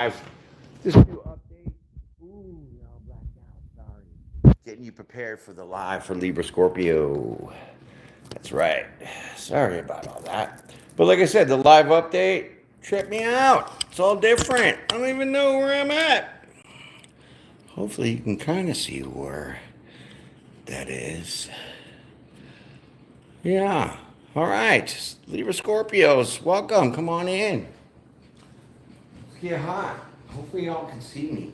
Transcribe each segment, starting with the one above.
live. This new update. Ooh, y'all blacked out. Sorry. Getting you prepared for the live for Libra-Scorpio. That's right. Sorry about all that. But like I said, the live update tripped me out. It's all different. I don't even know where I'm at. Hopefully you can kind of see where that is. Yeah. All right. Libra Scorpios, welcome. Come on in. Let's get hot. Hopefully y'all can see me.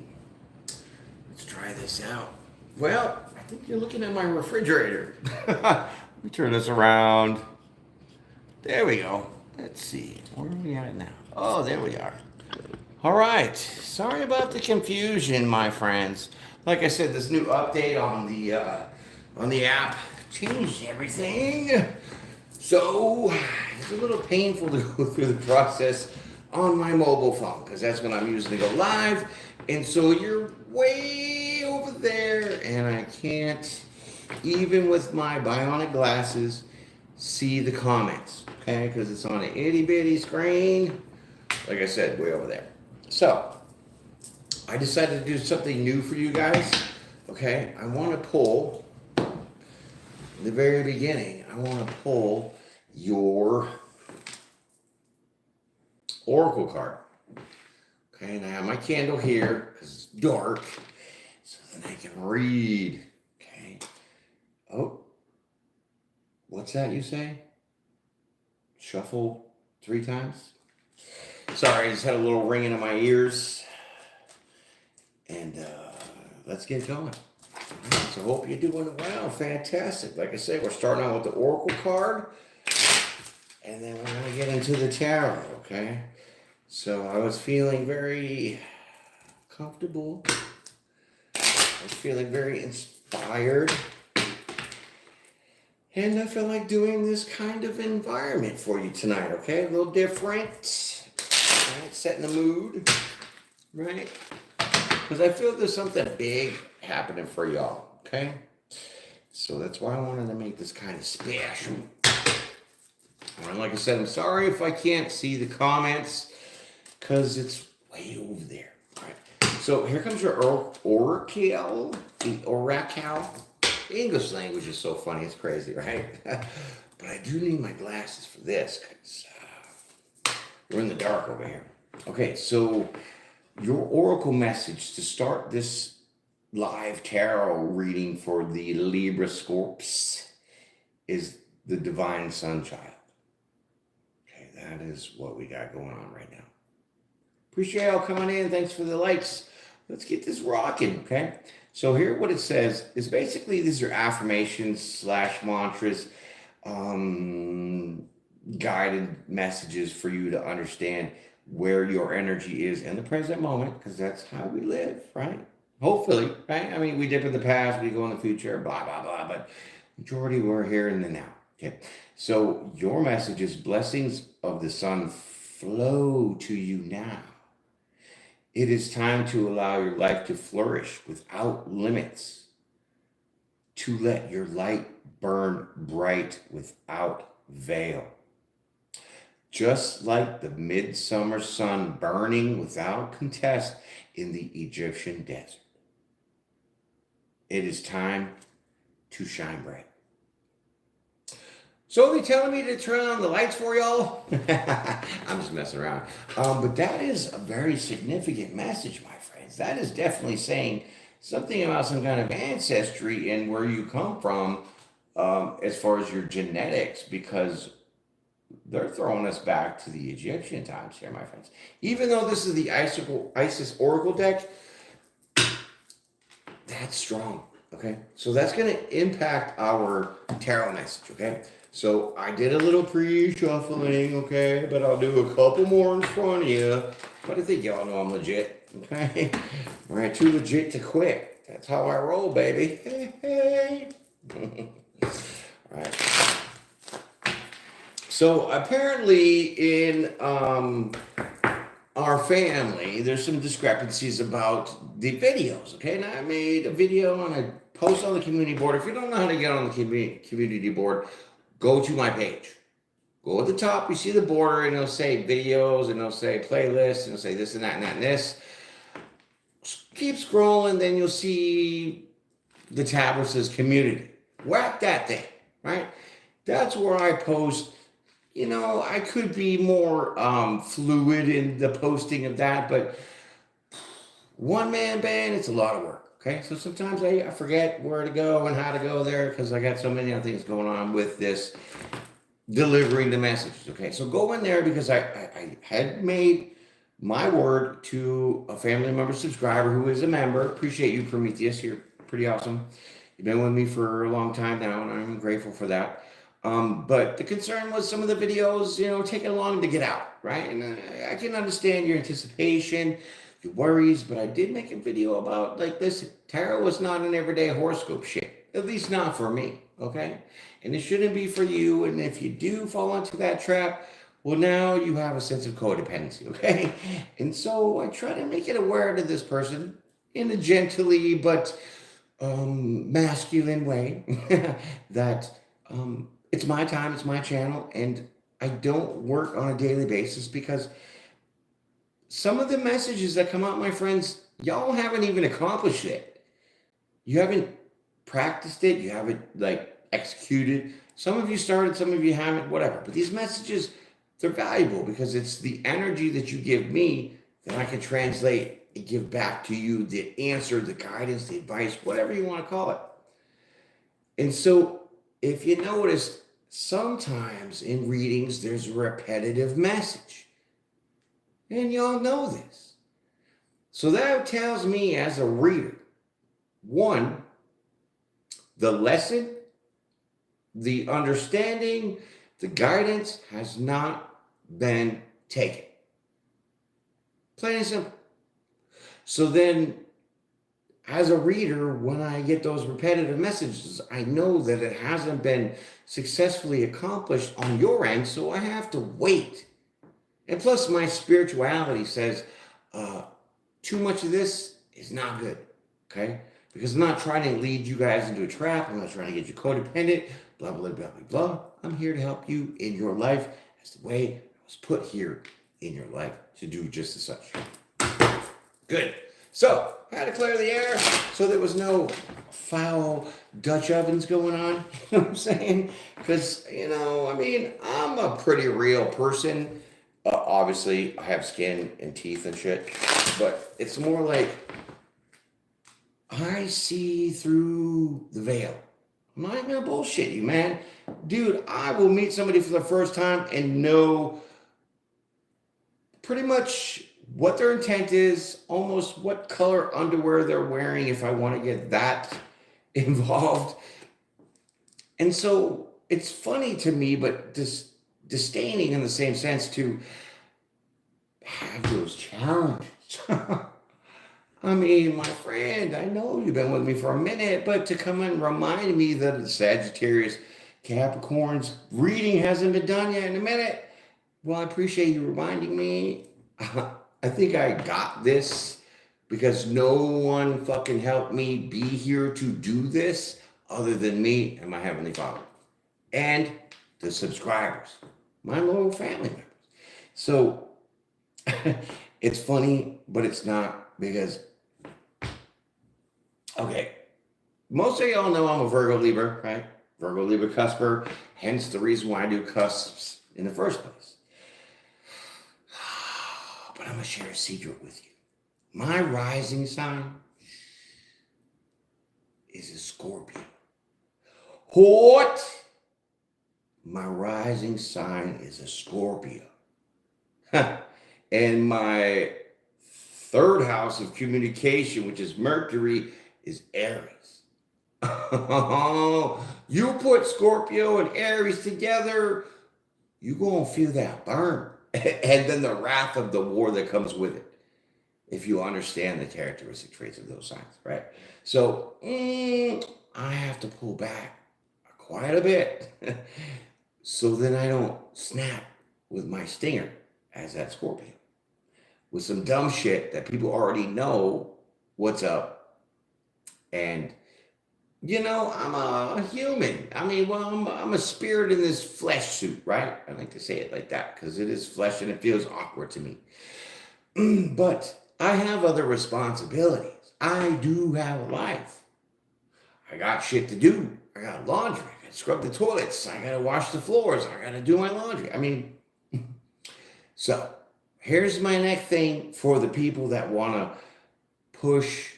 Let's try this out. Well, I think you're looking at my refrigerator. Let me turn this around. There we go. Let's see. Where are we at now? Oh, there we are. All right. Sorry about the confusion, my friends. Like I said, this new update on the app changed everything. So it's a little painful to go through the process on my mobile phone because that's when I'm using to go live. And so you're way over there, and I can't, even with my bionic glasses, see the comments. Okay, because it's on an itty bitty screen. Like I said, way over there. So I decided to do something new for you guys. Okay, I want to pull in the very beginning. I want to pull your oracle card. Okay, and I have my candle here because it's dark, so then I can read. Okay. Oh, what's that you say? Shuffle 3 times? Sorry, I just had a little ringing in my ears. And let's get going. So hope you're doing well. Fantastic. Like I say, we're starting out with the oracle card. And then we're going to get into the tarot, okay? So I was feeling very comfortable. I was feeling very inspired. And I feel like doing this kind of environment for you tonight, okay? A little different. Right? Setting the mood, right? Because I feel there's something big happening for y'all, okay? So that's why I wanted to make this kind of special. And like I said, I'm sorry if I can't see the comments because it's way over there. All right. So here comes your oracle. The oracle. The English language is so funny. It's crazy, right? But I do need my glasses for this because we're in the dark over here. Okay, so your oracle message to start this live tarot reading for the Libra-Scorps is the Divine Sun Child. That is what we got going on right now. Appreciate y'all coming in. Thanks for the likes. Let's get this rocking, okay? So here what it says is basically these are affirmations / mantras, guided messages for you to understand where your energy is in the present moment, because that's how we live, right? Hopefully, right? I mean, we dip in the past, we go in the future, blah, blah, blah, but majority we're here in the now. Okay, so your message is blessings of the sun flow to you now. It is time to allow your life to flourish without limits, to let your light burn bright without veil. Just like the midsummer sun burning without contest in the Egyptian desert. It is time to shine bright. So are they telling me to turn on the lights for y'all? I'm just messing around. But that is a very significant message, my friends. That is definitely saying something about some kind of ancestry and where you come from as far as your genetics, because they're throwing us back to the Egyptian times here, my friends. Even though this is the Isis Oracle deck, that's strong, okay? So that's going to impact our tarot message, okay? So I did a little pre-shuffling, okay? But I'll do a couple more in front of you. But I think y'all know I'm legit, okay? All right, too legit to quit. That's how I roll, baby. Hey, hey. All right. So apparently in our family, there's some discrepancies about the videos, okay? And I made a video and I post on the community board. If you don't know how to get on the community board, go to my page. Go at the top, you see the border, and it'll say videos, and it'll say playlists, and it'll say this and that and that and this. Keep scrolling, then you'll see the tab that says community. Whack that thing, right? That's where I post. I could be more fluid in the posting of that, but one man band, it's a lot of work. Okay, so sometimes I forget where to go and how to go there because I got so many other things going on with this delivering the messages. Okay, so go in there because I had made my word to a family member subscriber who is a member. Appreciate you, Prometheus. You're pretty awesome. You've been with me for a long time now, and I'm grateful for that. But the concern was some of the videos, taking long to get out, right? And I can understand your anticipation, your worries, but I did make a video about like this. Tarot was not an everyday horoscope shit, at least not for me, okay? And it shouldn't be for you. And if you do fall into that trap, well, now you have a sense of codependency, okay? And so I try to make it aware to this person in a gently but masculine way that it's my time, it's my channel, and I don't work on a daily basis because some of the messages that come out, my friends, y'all haven't even accomplished it. You haven't practiced it, you haven't like executed. Some of you started, some of you haven't, whatever. But these messages, they're valuable because it's the energy that you give me that I can translate and give back to you, the answer, the guidance, the advice, whatever you want to call it. And so if you notice, sometimes in readings, there's a repetitive message. And y'all know this. So that tells me as a reader, one, the lesson, the understanding, the guidance has not been taken. Plain and simple. So then, as a reader, when I get those repetitive messages, I know that it hasn't been successfully accomplished on your end, so I have to wait. And plus, my spirituality says too much of this is not good, okay? Because I'm not trying to lead you guys into a trap. I'm not trying to get you codependent, blah, blah, blah, blah, blah. I'm here to help you in your life as the way I was put here in your life to do just as such. Good. So, I had to clear the air so there was no foul Dutch ovens going on. You know what I'm saying? Because, I'm a pretty real person. Obviously, I have skin and teeth and shit. But it's more like I see through the veil. I'm not even gonna bullshit you, man. Dude, I will meet somebody for the first time and know pretty much what their intent is, almost what color underwear they're wearing if I want to get that involved. And so it's funny to me, but disdaining in the same sense to have those challenges. I mean, my friend, I know you've been with me for a minute, but to come and remind me that the Sagittarius Capricorn's reading hasn't been done yet in a minute. Well, I appreciate you reminding me. I think I got this because no one fucking helped me be here to do this other than me and my Heavenly Father and the subscribers, my loyal family members. So it's funny, but it's not because, okay, most of y'all know I'm a Virgo Libra, right? Virgo Libra cusper, hence the reason why I do cusps in the first place. But I'm going to share a secret with you. My rising sign is a Scorpio. Hott! My rising sign is a Scorpio. And my third house of communication, which is Mercury, is Aries. You put Scorpio and Aries together, you're going to feel that burn. And then the wrath of the war that comes with it, if you understand the characteristic traits of those signs, right? So I have to pull back quite a bit so then I don't snap with my stinger as that Scorpio with some dumb shit that people already know what's up. And I'm a human. I mean, well, I'm a spirit in this flesh suit, right? I like to say it like that because it is flesh and it feels awkward to me. But I have other responsibilities. I do have a life. I got shit to do. I got laundry. I got to scrub the toilets. I got to wash the floors. I got to do my laundry. I mean, so here's my next thing for the people that want to push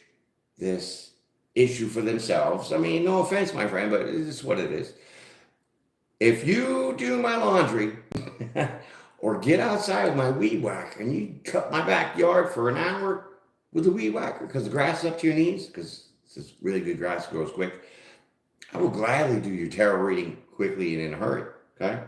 this issue for themselves. I mean, no offense, my friend, but it's what it is. If you do my laundry or get outside with my weed whacker and you cut my backyard for an hour with a weed whacker because the grass is up to your knees, because this really good grass grows quick, I will gladly do your tarot reading quickly and in a hurry. Okay?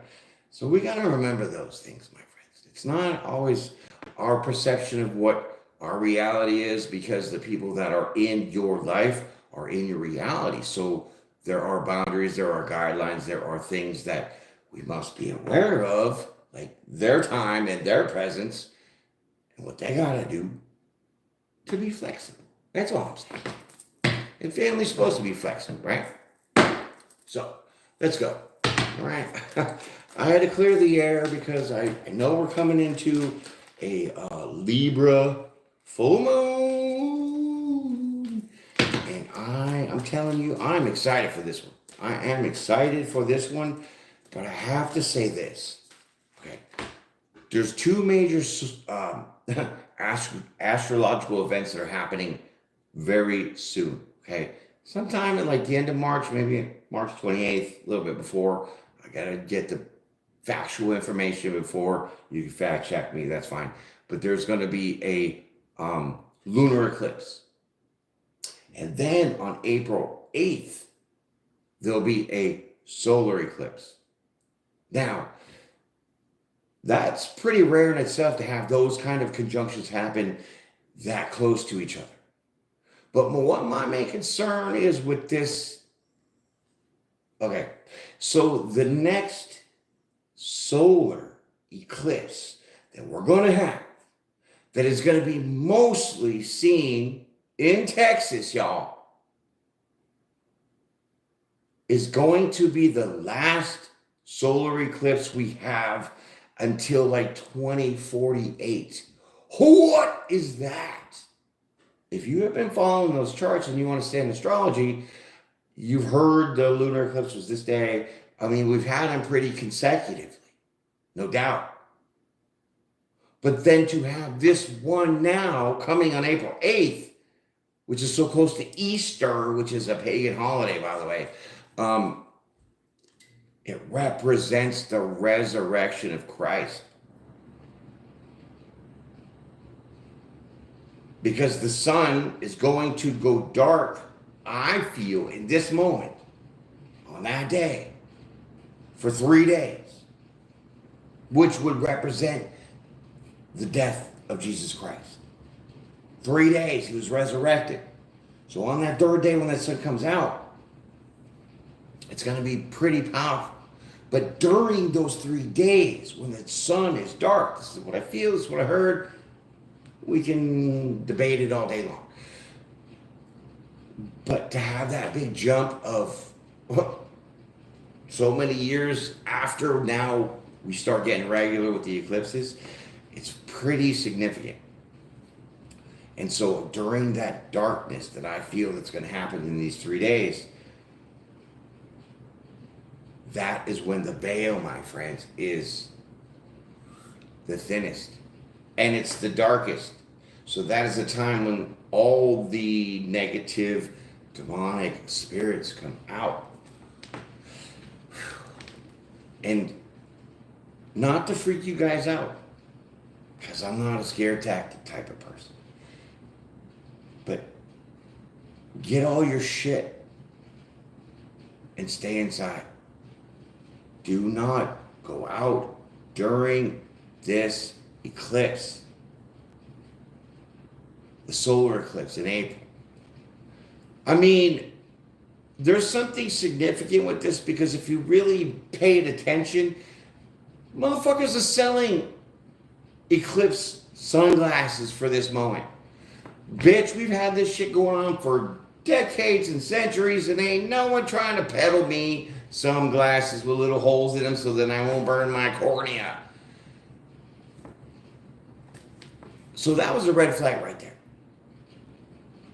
So we got to remember those things, my friends. It's not always our perception of what our reality is, because the people that are in your life are in your reality. So there are boundaries, there are guidelines, there are things that we must be aware of, like their time and their presence and what they got to do to be flexible. That's all I'm saying. And family's supposed to be flexible, right? So let's go. All right. I had to clear the air because I know we're coming into a Libra full moon. And I'm telling you, I'm excited for this one. I am excited for this one, but I have to say this. Okay. There's two major astrological events that are happening very soon. Okay. Sometime at like the end of March, maybe March 28th, a little bit before. I got to get the factual information before you can fact check me. That's fine. But there's going to be a lunar eclipse. And then on April 8th, there'll be a solar eclipse. Now, that's pretty rare in itself to have those kind of conjunctions happen that close to each other. But what my main concern is with this, okay, so the next solar eclipse that we're going to have, that is going to be mostly seen in Texas, y'all, is going to be the last solar eclipse we have until like 2048. What is that? If you have been following those charts and you understand astrology, you've heard the lunar eclipse was this day. I mean, we've had them pretty consecutively, no doubt. But then to have this one now coming on April 8th, which is so close to Easter, which is a pagan holiday, by the way, it represents the resurrection of Christ. Because the sun is going to go dark, I feel, in this moment, on that day, for 3 days, which would represent the death of Jesus Christ. 3 days, he was resurrected. So on that third day when that sun comes out, it's going to be pretty powerful. But during those 3 days, when the sun is dark, this is what I feel, this is what I heard, we can debate it all day long. But to have that big jump of so many years after now we start getting regular with the eclipses, it's pretty significant. And so during that darkness that I feel that's going to happen in these 3 days, that is when the veil, my friends, is the thinnest. And it's the darkest. So that is a time when all the negative, demonic spirits come out. And not to freak you guys out, because I'm not a scare tactic type of person. But get all your shit and stay inside. Do not go out during this eclipse, the solar eclipse in April. I mean, there's something significant with this, because if you really paid attention, motherfuckers are selling eclipse sunglasses for this moment. Bitch, we've had this shit going on for decades and centuries, and ain't no one trying to peddle me some glasses with little holes in them so then I won't burn my cornea. So that was a red flag right there.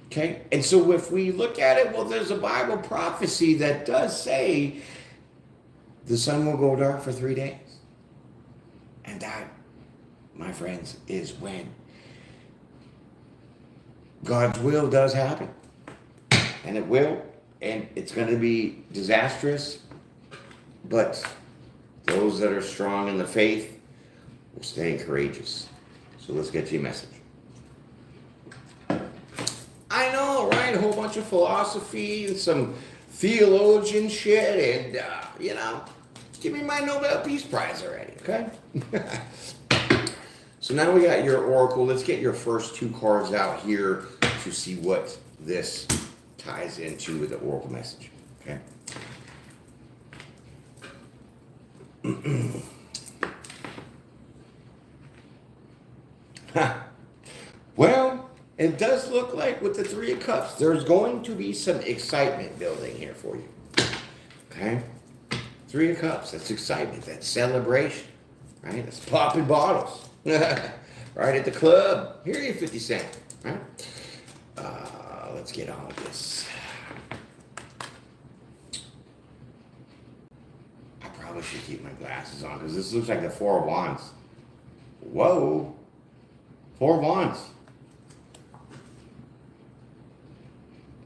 Okay? And so if we look at it, well, there's a Bible prophecy that does say the sun will go dark for 3 days. And that, my friends, is when God's will does happen. And it will. And it's going to be disastrous. But those that are strong in the faith will stay courageous. So let's get you a message. I know, right? A whole bunch of philosophy and some theologian shit. And, give me my Nobel Peace Prize already, okay? So now we got your oracle. Let's get your first 2 cards out here to see what this ties into with the oracle message, okay? Well, it does look like with the 3 of Cups, there's going to be some excitement building here for you, okay? 3 of Cups, that's excitement, that's celebration, right? That's popping bottles, right at the club. Here you 50 Cent, right? Let's get on with this. I probably should keep my glasses on because this looks like the 4 of Wands. Whoa. 4 of Wands.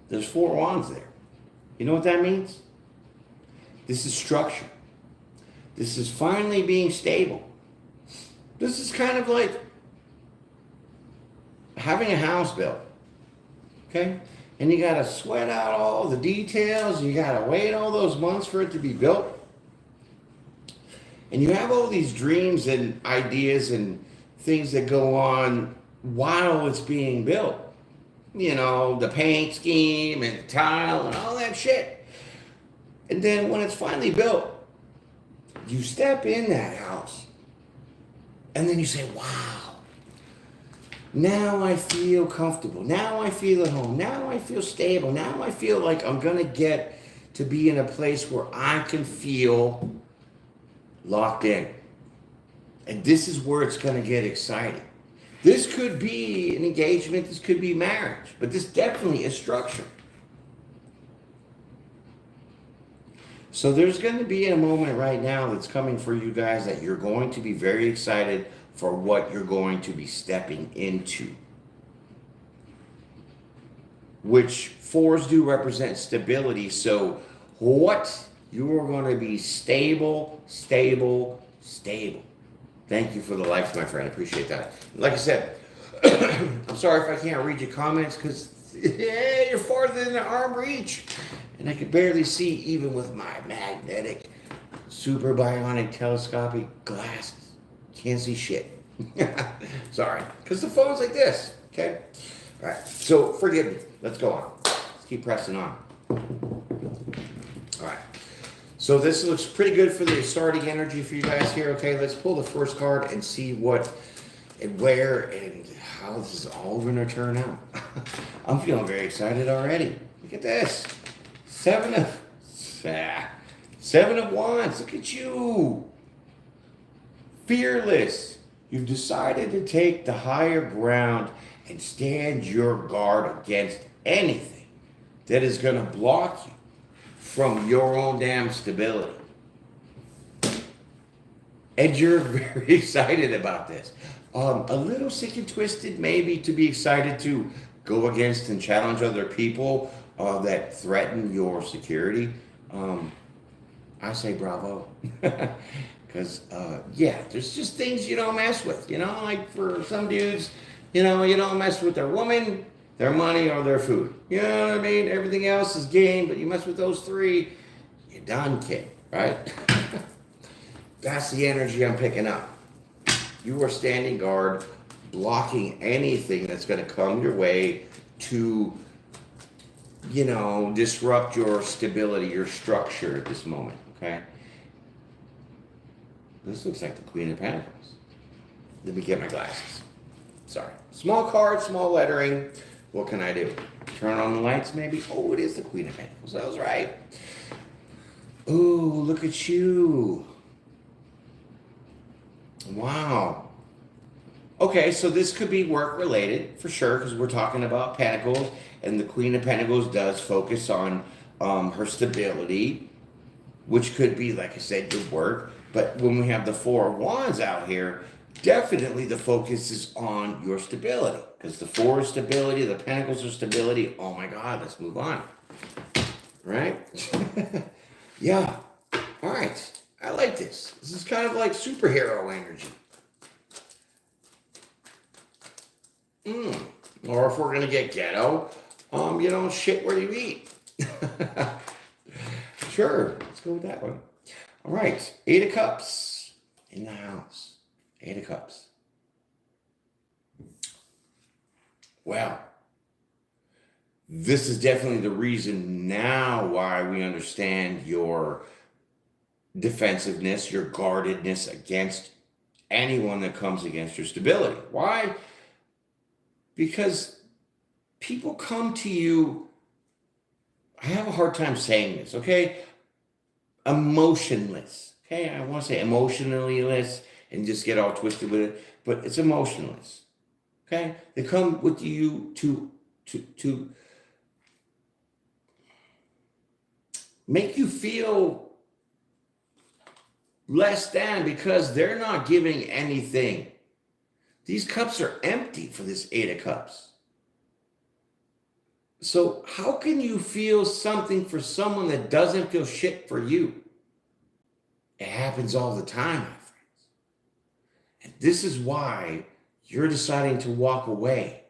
There's 4 wands there. You know what that means? This is structure. This is finally being stable. This is kind of like having a house built. Okay? And you got to sweat out all the details. You got to wait all those months for it to be built. And you have all these dreams and ideas and things that go on while it's being built. You know, the paint scheme and the tile and all that shit. And then when it's finally built, you step in that house and then you say, wow, now I feel comfortable. Now I feel at home. Now I feel stable. Now I feel like I'm going to get to be in a place where I can feel locked in. And this is where it's going to get exciting. This could be an engagement. This could be marriage. But this definitely is structure. So there's going to be a moment right now that's coming for you guys that you're going to be very excited for what you're going to be stepping into. Which 4s do represent stability. So what you are going to be stable, stable, stable. Thank you for the likes, my friend. I appreciate that. Like I said, I'm sorry if I can't read your comments because you're farther than the arm reach. And I could barely see even with my magnetic, super bionic telescopic glasses. Can't see shit. Sorry. Because the phone's like this. Okay? All right. So forgive me. Let's go on. Let's keep pressing on. All right. So this looks pretty good for the starting energy for you guys here. Okay, let's pull the first card and see what and where and how this is all going to turn out. I'm feeling very excited already. Look at this. 7 of Wands. Look at you. Fearless. You've decided to take the higher ground and stand your guard against anything that is going to block you from your own damn stability. And you're very excited about this. A little sick and twisted maybe to be excited to go against and challenge other people that threaten your security. I say bravo. Because, there's just things you don't mess with. You know, like for some dudes, you don't mess with their woman, their money, or their food. You know what I mean? Everything else is game, but you mess with those 3, you're done, kid, right? That's the energy I'm picking up. You are standing guard, blocking anything that's going to come your way to, disrupt your stability, your structure at this moment, okay? This looks like the Queen of Pentacles. Let me get my glasses. Sorry. Small card, small lettering. What can I do? Turn on the lights, maybe? Oh, it is the Queen of Pentacles. That was right. Ooh, look at you. Wow. Okay, so this could be work related for sure, because we're talking about Pentacles, and the Queen of Pentacles does focus on her stability, which could be, like I said, your work. But when we have the Four of Wands out here, definitely the focus is on your stability, because the Four is stability, the Pentacles are stability. Oh my God, let's move on. Right? Yeah. All right. I like this. This is kind of like superhero energy. Or if we're gonna get ghetto, shit where you eat. Sure, let's go with that one. All right, Eight of Cups in the house. Eight of Cups. Well, this is definitely the reason now why we understand your defensiveness, your guardedness against anyone that comes against your stability. Why? Because people come to you, I have a hard time saying this, okay? Emotionless. Okay, I want to say emotionally less and just get all twisted with it, but it's emotionless. Okay? They come with you to make you feel less than because they're not giving anything. These cups are empty for this Eight of Cups. So how can you feel something for someone that doesn't feel shit for you? It happens all the time, my friends. And this is why you're deciding to walk away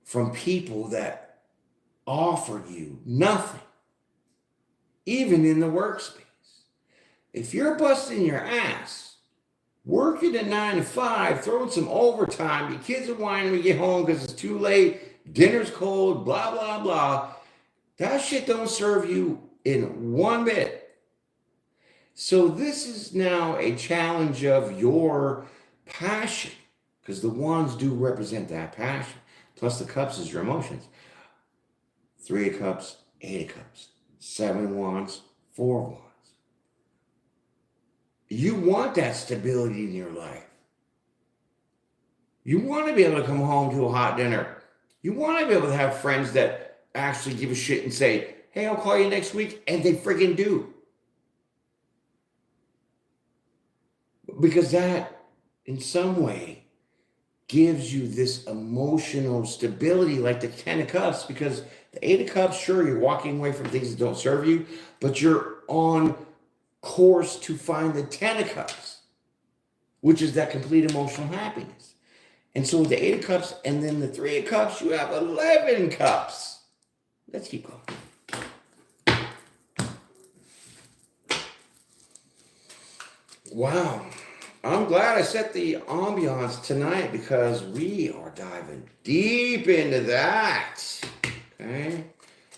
from people that offer you nothing, even in the workspace. If you're busting your ass, working at 9 to 5, throwing some overtime, your kids are whining when you get home because it's too late, dinner's cold, blah, blah, blah. That shit don't serve you in one bit. So this is now a challenge of your passion, because the wands do represent that passion. Plus the cups is your emotions. 3 of Cups, 8 of Cups, 7 of Wands, 4 of Wands. You want that stability in your life. You want to be able to come home to a hot dinner. You want to be able to have friends that actually give a shit and say, hey, I'll call you next week. And they friggin' do. Because that, in some way, gives you this emotional stability like the 10 of Cups. Because the 8 of Cups, sure, you're walking away from things that don't serve you, but you're on course to find the 10 of Cups, which is that complete emotional happiness. And so with the 8 of Cups and then the 3 of Cups, you have 11 cups. Let's keep going. Wow. I'm glad I set the ambiance tonight because we are diving deep into that. Okay?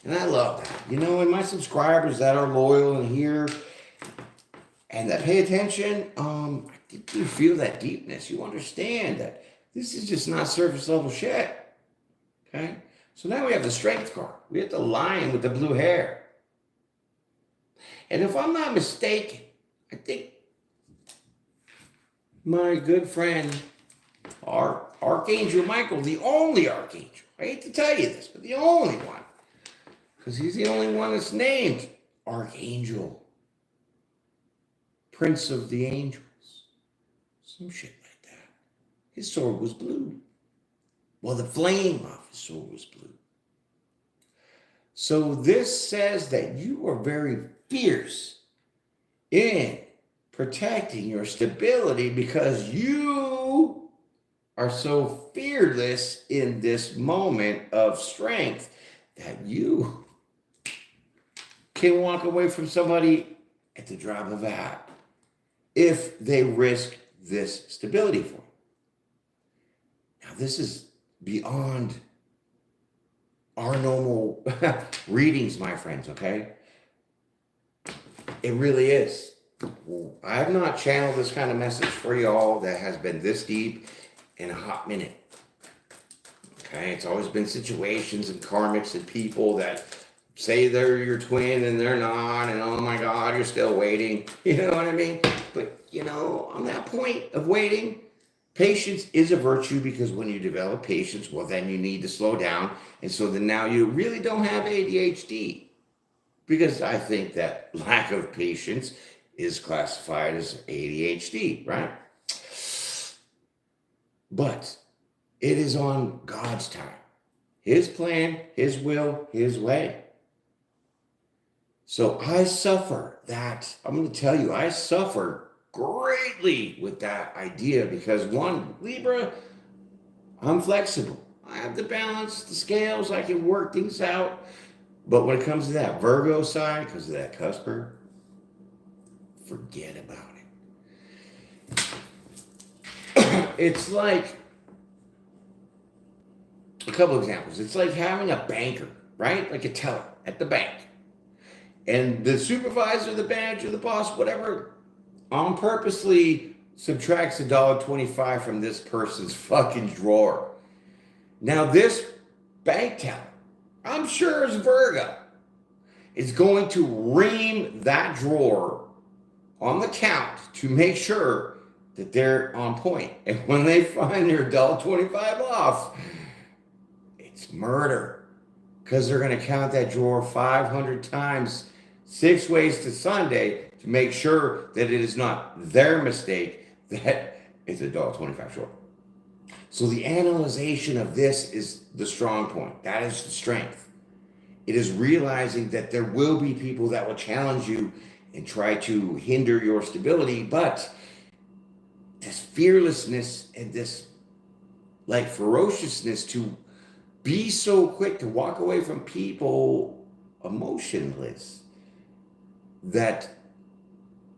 And I love that. And my subscribers that are loyal and here and that pay attention, I think you feel that deepness. You understand that this is just not surface level shit. Okay? So now we have the Strength card. We have the Lion with the blue hair. And if I'm not mistaken, I think my good friend, our Archangel Michael, the only Archangel, I hate to tell you this, but the only one, because he's the only one that's named Archangel, Prince of the Angels, some shit like that. His sword was blue. Well, the flame of his sword was blue. So this says that you are very fierce in protecting your stability because you are so fearless in this moment of strength that you can walk away from somebody at the drop of a hat if they risk this stability for you. Now, this is beyond our normal readings, my friends, okay? It really is. I have not channeled this kind of message for y'all that has been this deep in a hot minute. Okay, it's always been situations and karmics and people that say they're your twin and they're not, and oh my God, you're still waiting. You know what I mean? But on that point of waiting, patience is a virtue, because when you develop patience, well, then you need to slow down. And so then now you really don't have ADHD, because I think that lack of patience is classified as ADHD, right? But it is on God's time, His plan, His will, His way. So I suffer that. I'm going to tell you, I suffer greatly with that idea, because one, Libra, I'm flexible. I have the balance, the scales, I can work things out. But when it comes to that Virgo side, because of that cusper, forget about it. It's like, a couple examples. It's like having a banker, right? Like a teller at the bank. And the supervisor, the manager, the boss, whatever, on purposely subtracts $1.25 from this person's fucking drawer. Now this bank teller, I'm sure it's Virgo, is going to ream that drawer on the count to make sure that they're on point. And when they find their $1.25 off, it's murder, because they're going to count that drawer 500 times, 6 ways to Sunday, to make sure that it is not their mistake that it's $1.25 short. So the analyzation of this is the strong point. That is the strength. It is realizing that there will be people that will challenge you and try to hinder your stability, but this fearlessness and this like ferociousness to be so quick to walk away from people emotionless that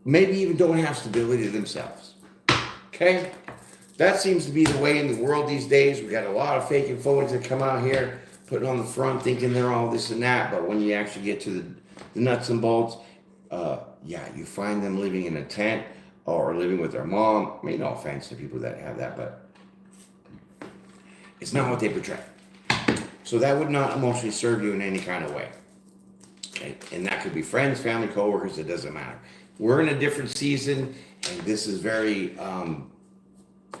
maybe even don't have stability themselves. Okay? That seems to be the way in the world these days. We got a lot of fake and phonies that come out here putting on the front thinking they're all this and that, but when you actually get to the nuts and bolts, you find them living in a tent or living with their mom. I mean, no offense to people that have that, but it's not what they portray. So that would not emotionally serve you in any kind of way. Okay? And that could be friends, family, coworkers, it doesn't matter. We're in a different season, and this is very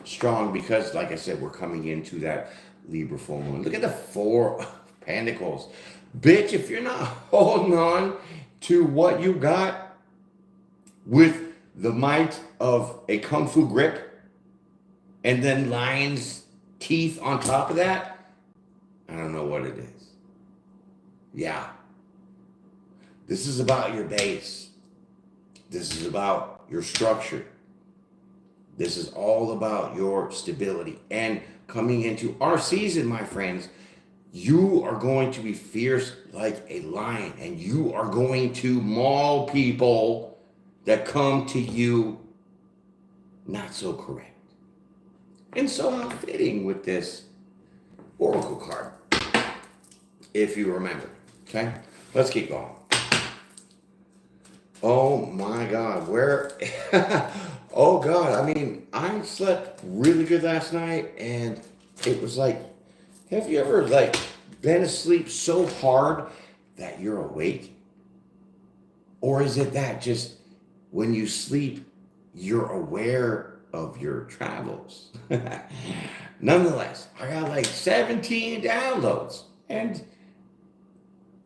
strong because, like I said, we're coming into that Libra full moon. Look at the 4 of Pentacles. Bitch, if you're not holding on to what you got with the might of a kung fu grip and then lion's teeth on top of that, I don't know what it is. Yeah. This is about your base. This is about your structure. This is all about your stability. And coming into our season, my friends, you are going to be fierce like a lion, and you are going to maul people that come to you not so correct. And so how fitting with this Oracle card, if you remember. Okay, let's keep going. Oh my God, where? Oh God, I mean, I slept really good last night, and it was like, have you ever like been asleep so hard that you're awake? Or is it that just when you sleep, you're aware of your travels? Nonetheless, I got like 17 downloads, and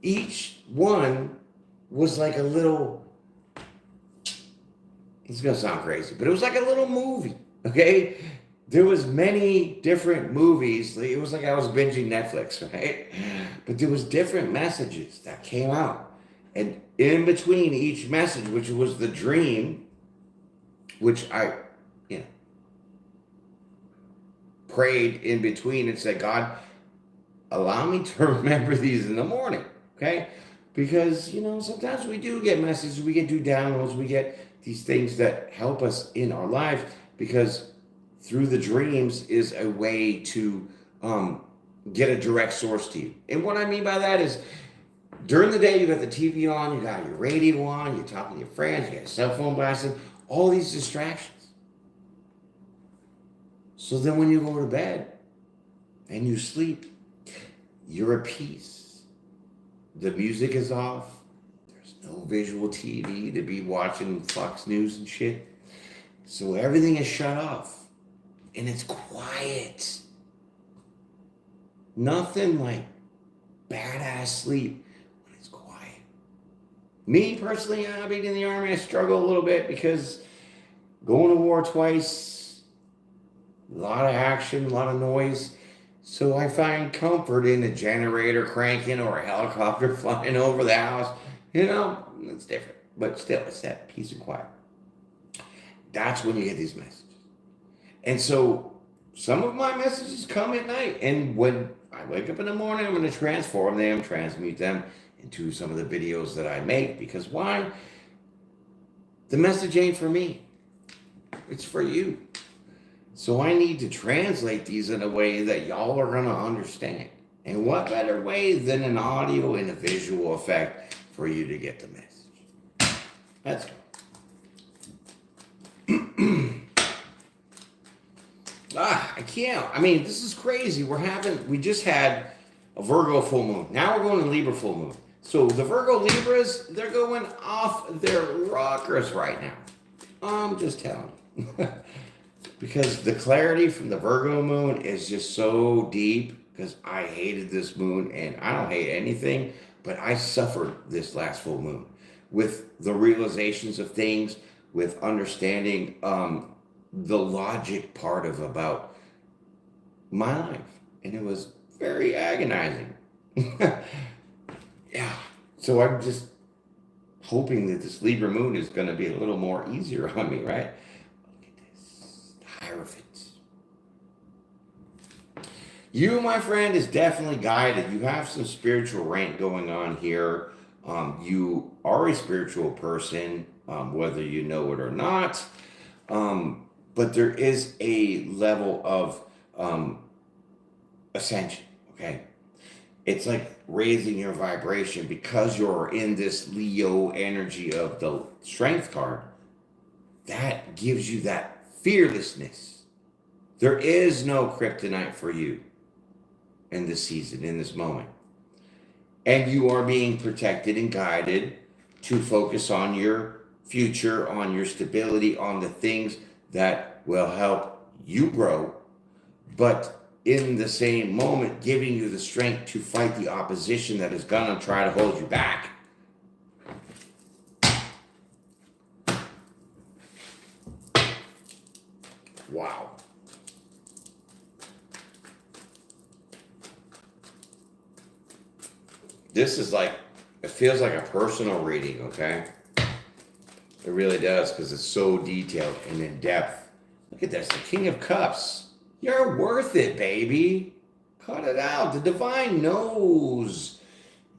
each one was like a little, it's gonna sound crazy, but it was like a little movie, okay? There was many different movies. It was like I was binging Netflix, right? But there was different messages that came out. And in between each message, which was the dream, which I, prayed in between and said, God, allow me to remember these in the morning, okay? Because, sometimes we do get messages, we do downloads, we get these things that help us in our life, because through the dreams is a way to get a direct source to you. And what I mean by that is, during the day, you got the TV on, you got your radio on, you're talking to your friends, you got your cell phone blasting, all these distractions. So then when you go to bed and you sleep, you're at peace. The music is off. There's no visual TV to be watching Fox News and shit. So everything is shut off. And it's quiet. Nothing like badass sleep when it's quiet. Me personally, being in the Army, I struggle a little bit because going to war twice, a lot of action, a lot of noise. So I find comfort in a generator cranking or a helicopter flying over the house. You know, it's different. But still, it's that peace and quiet. That's when you get these messages. And so some of my messages come at night. And when I wake up in the morning, I'm going to transform them, transmute them into some of the videos that I make. Because why? The message ain't for me. It's for you. So I need to translate these in a way that y'all are going to understand. And what better way than an audio and a visual effect for you to get the message? Let's go. I can't. I mean, this is crazy. We just had a Virgo full moon. Now we're going to Libra full moon. So the Virgo Libras, they're going off their rockers right now. I'm just telling you. Because the clarity from the Virgo moon is just so deep, because I hated this moon, and I don't hate anything, but I suffered this last full moon with the realizations of things, with understanding the logic part of about my life. And it was very agonizing. Yeah. So I'm just hoping that this Libra moon is going to be a little more easier on me, right? Hierophant. You, my friend, is definitely guided. You have some spiritual rank going on here. You are a spiritual person, whether you know it or not. But there is a level of ascension, okay? It's like raising your vibration because you're in this Leo energy of the strength card. That gives you that fearlessness. There is no kryptonite for you in this season, in this moment. And you are being protected and guided to focus on your future, on your stability, on the things that will help you grow, but in the same moment, giving you the strength to fight the opposition that is going to try to hold you back. Wow. This is like, it feels like a personal reading, okay? It really does, because it's so detailed and in depth. Look at this, the King of Cups. You're worth it, baby. Cut it out. The divine knows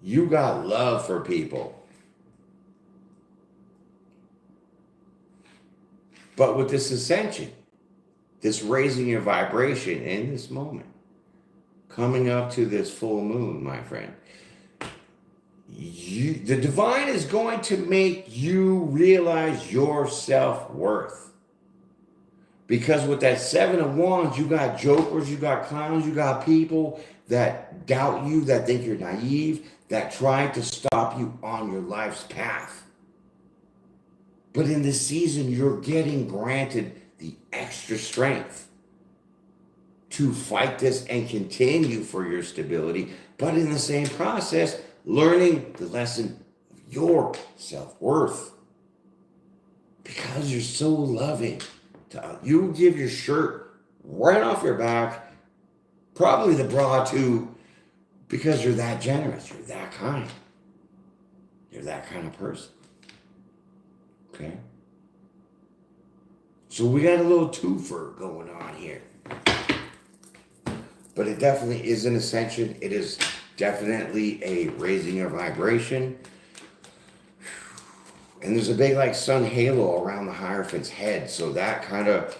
you got love for people. But with this ascension, this raising your vibration in this moment, coming up to this full moon, my friend, the divine is going to make you realize your self-worth. Because with that 7 of Wands, you got jokers, you got clowns, you got people that doubt you, that think you're naive, that try to stop you on your life's path. But in this season, you're getting granted the extra strength to fight this and continue for your stability, but in the same process, learning the lesson of your self-worth. Because you're so loving. You give your shirt right off your back, probably the bra too, because you're that generous, you're that kind. You're that kind of person. Okay? So we got a little twofer going on here. But it definitely is an ascension. It is definitely a raising your vibration. And there's a big like sun halo around the Hierophant's head. So that kind of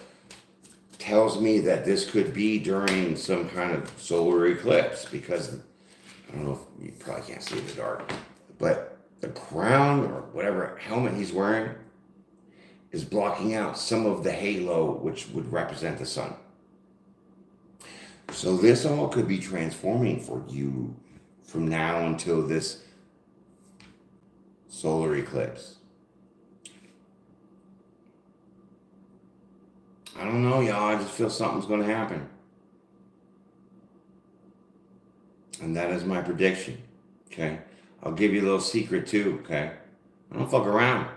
tells me that this could be during some kind of solar eclipse, because I don't know if you probably can't see in the dark, but the crown or whatever helmet he's wearing is blocking out some of the halo, which would represent the sun. So this all could be transforming for you from now until this solar eclipse. I don't know, y'all. I just feel something's going to happen. And that is my prediction. Okay? I'll give you a little secret too. Okay? I don't fuck around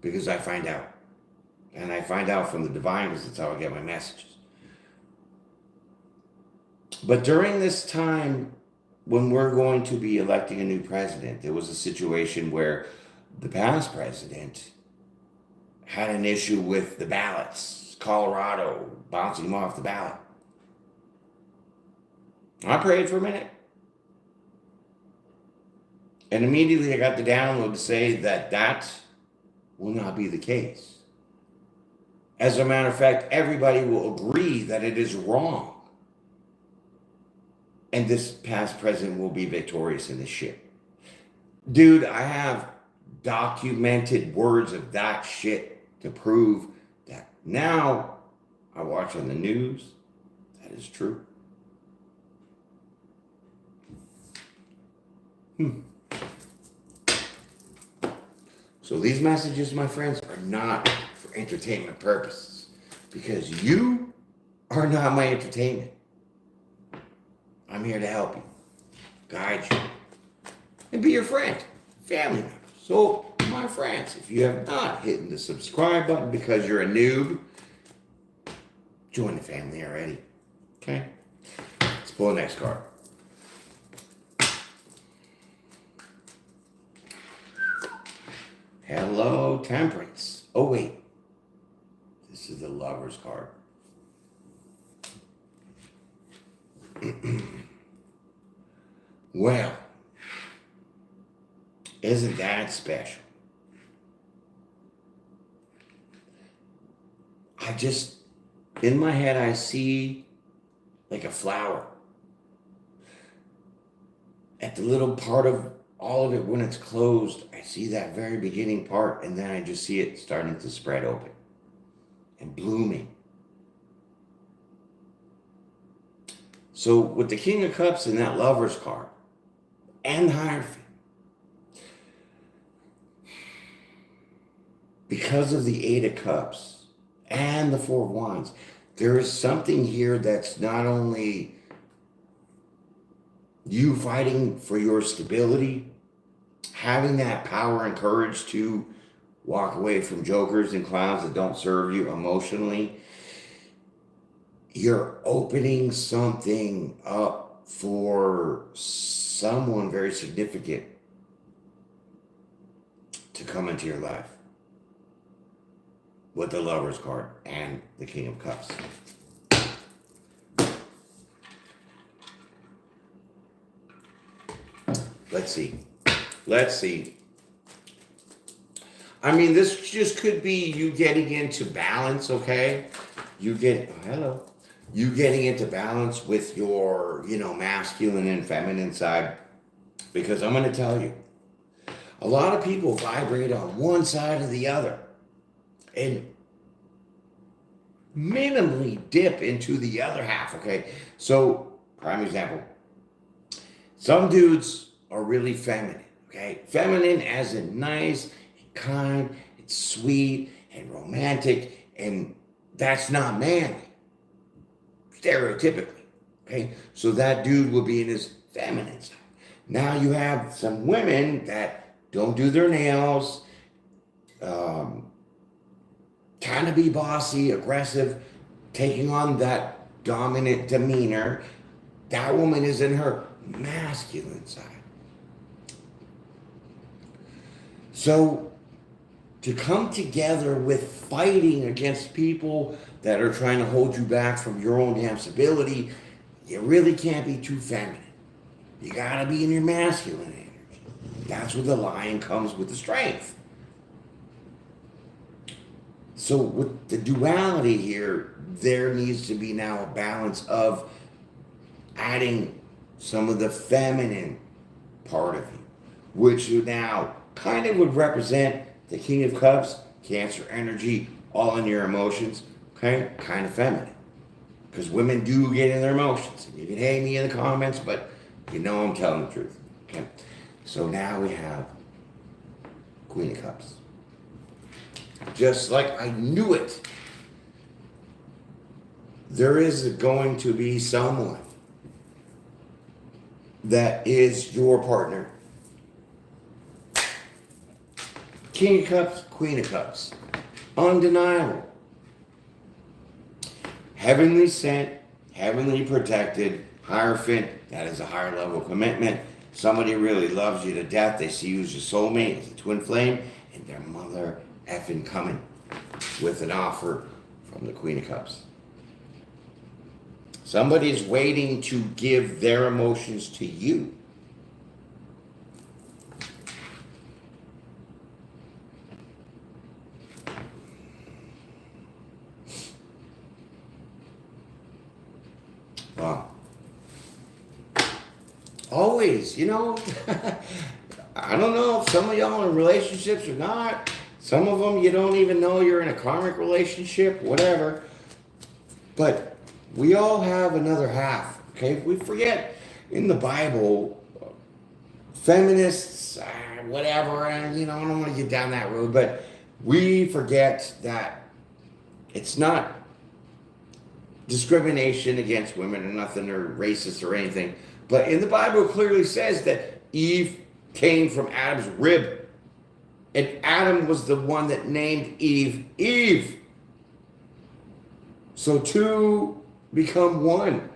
because I find out. And I find out from the divine because that's how I get my messages. But during this time, when we're going to be electing a new president, there was a situation where the past president had an issue with the ballots, Colorado bouncing him off the ballot. I prayed for a minute. And immediately I got the download to say that that will not be the case. As a matter of fact, everybody will agree that it is wrong. And this past president will be victorious in this shit. Dude, I have documented words of that shit to prove that now I watch on the news. That is true. So these messages, my friends, are not for entertainment purposes because you are not my entertainment. I'm here to help you, guide you, and be your friend, family member. So, my friends, if you have not hit the subscribe button because you're a noob, join the family already. Okay? Let's pull the next card. Hello, Temperance. Oh, wait. This is the Lover's card. Well, isn't that special? I just, in my head, I see like a flower. At the little part of all of it when it's closed, I see that very beginning part, and then I just see it starting to spread open and blooming. So with the King of Cups and that Lover's card, and the Hierophant, because of the Eight of Cups and the Four of Wands, there is something here that's not only you fighting for your stability, having that power and courage to walk away from jokers and clowns that don't serve you emotionally. You're opening something up for someone very significant to come into your life with the Lover's card and the King of Cups. Let's see. I mean, this just could be you getting into balance, okay? You getting into balance with your, masculine and feminine side. Because I'm going to tell you, a lot of people vibrate on one side or the other and minimally dip into the other half, okay? So, prime example, some dudes are really feminine, okay? Feminine as in nice and kind and sweet and romantic, and that's not manly, stereotypically, okay? So that dude will be in his feminine side. Now you have some women that don't do their nails, kind of be bossy, aggressive, taking on that dominant demeanor. That woman is in her masculine side. So to come together with fighting against people that are trying to hold you back from your own damn stability, you really can't be too feminine. You gotta be in your masculine energy. That's where the lion comes with the strength. So with the duality here, there needs to be now a balance of adding some of the feminine part of you, which now kind of would represent the King of Cups, Cancer energy, all in your emotions, okay? Kind of feminine. Because women do get in their emotions. And you can hate me in the comments, but you know I'm telling the truth. Okay? So now we have Queen of Cups. Just like I knew it. There is going to be someone that is your partner. King of Cups, Queen of Cups. Undeniable. Heavenly sent, heavenly protected, Hierophant, that is a higher level commitment. Somebody really loves you to death. They see you as your soulmate, as a twin flame, and their mother effing coming with an offer from the Queen of Cups. Somebody is waiting to give their emotions to you. Wow. Always, I don't know if some of y'all in relationships or not. Some of them you don't even know you're in a karmic relationship, whatever. But we all have another half, okay? We forget in the Bible, feminists, whatever, and I don't want to get down that road, but we forget that it's not discrimination against women or nothing, or racist or anything. But in the Bible, it clearly says that Eve came from Adam's rib. And Adam was the one that named Eve, Eve. So two become one.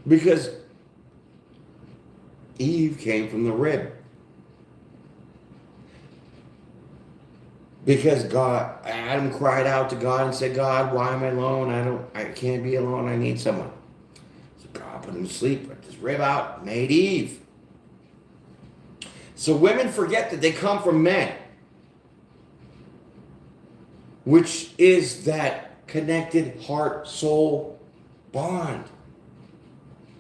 Because Eve came from the rib. Because Adam cried out to God and said, God, why am I alone? I can't be alone. I need someone. So God put him to sleep, ripped his rib out, made Eve. So women forget that they come from men, which is that connected heart-soul bond.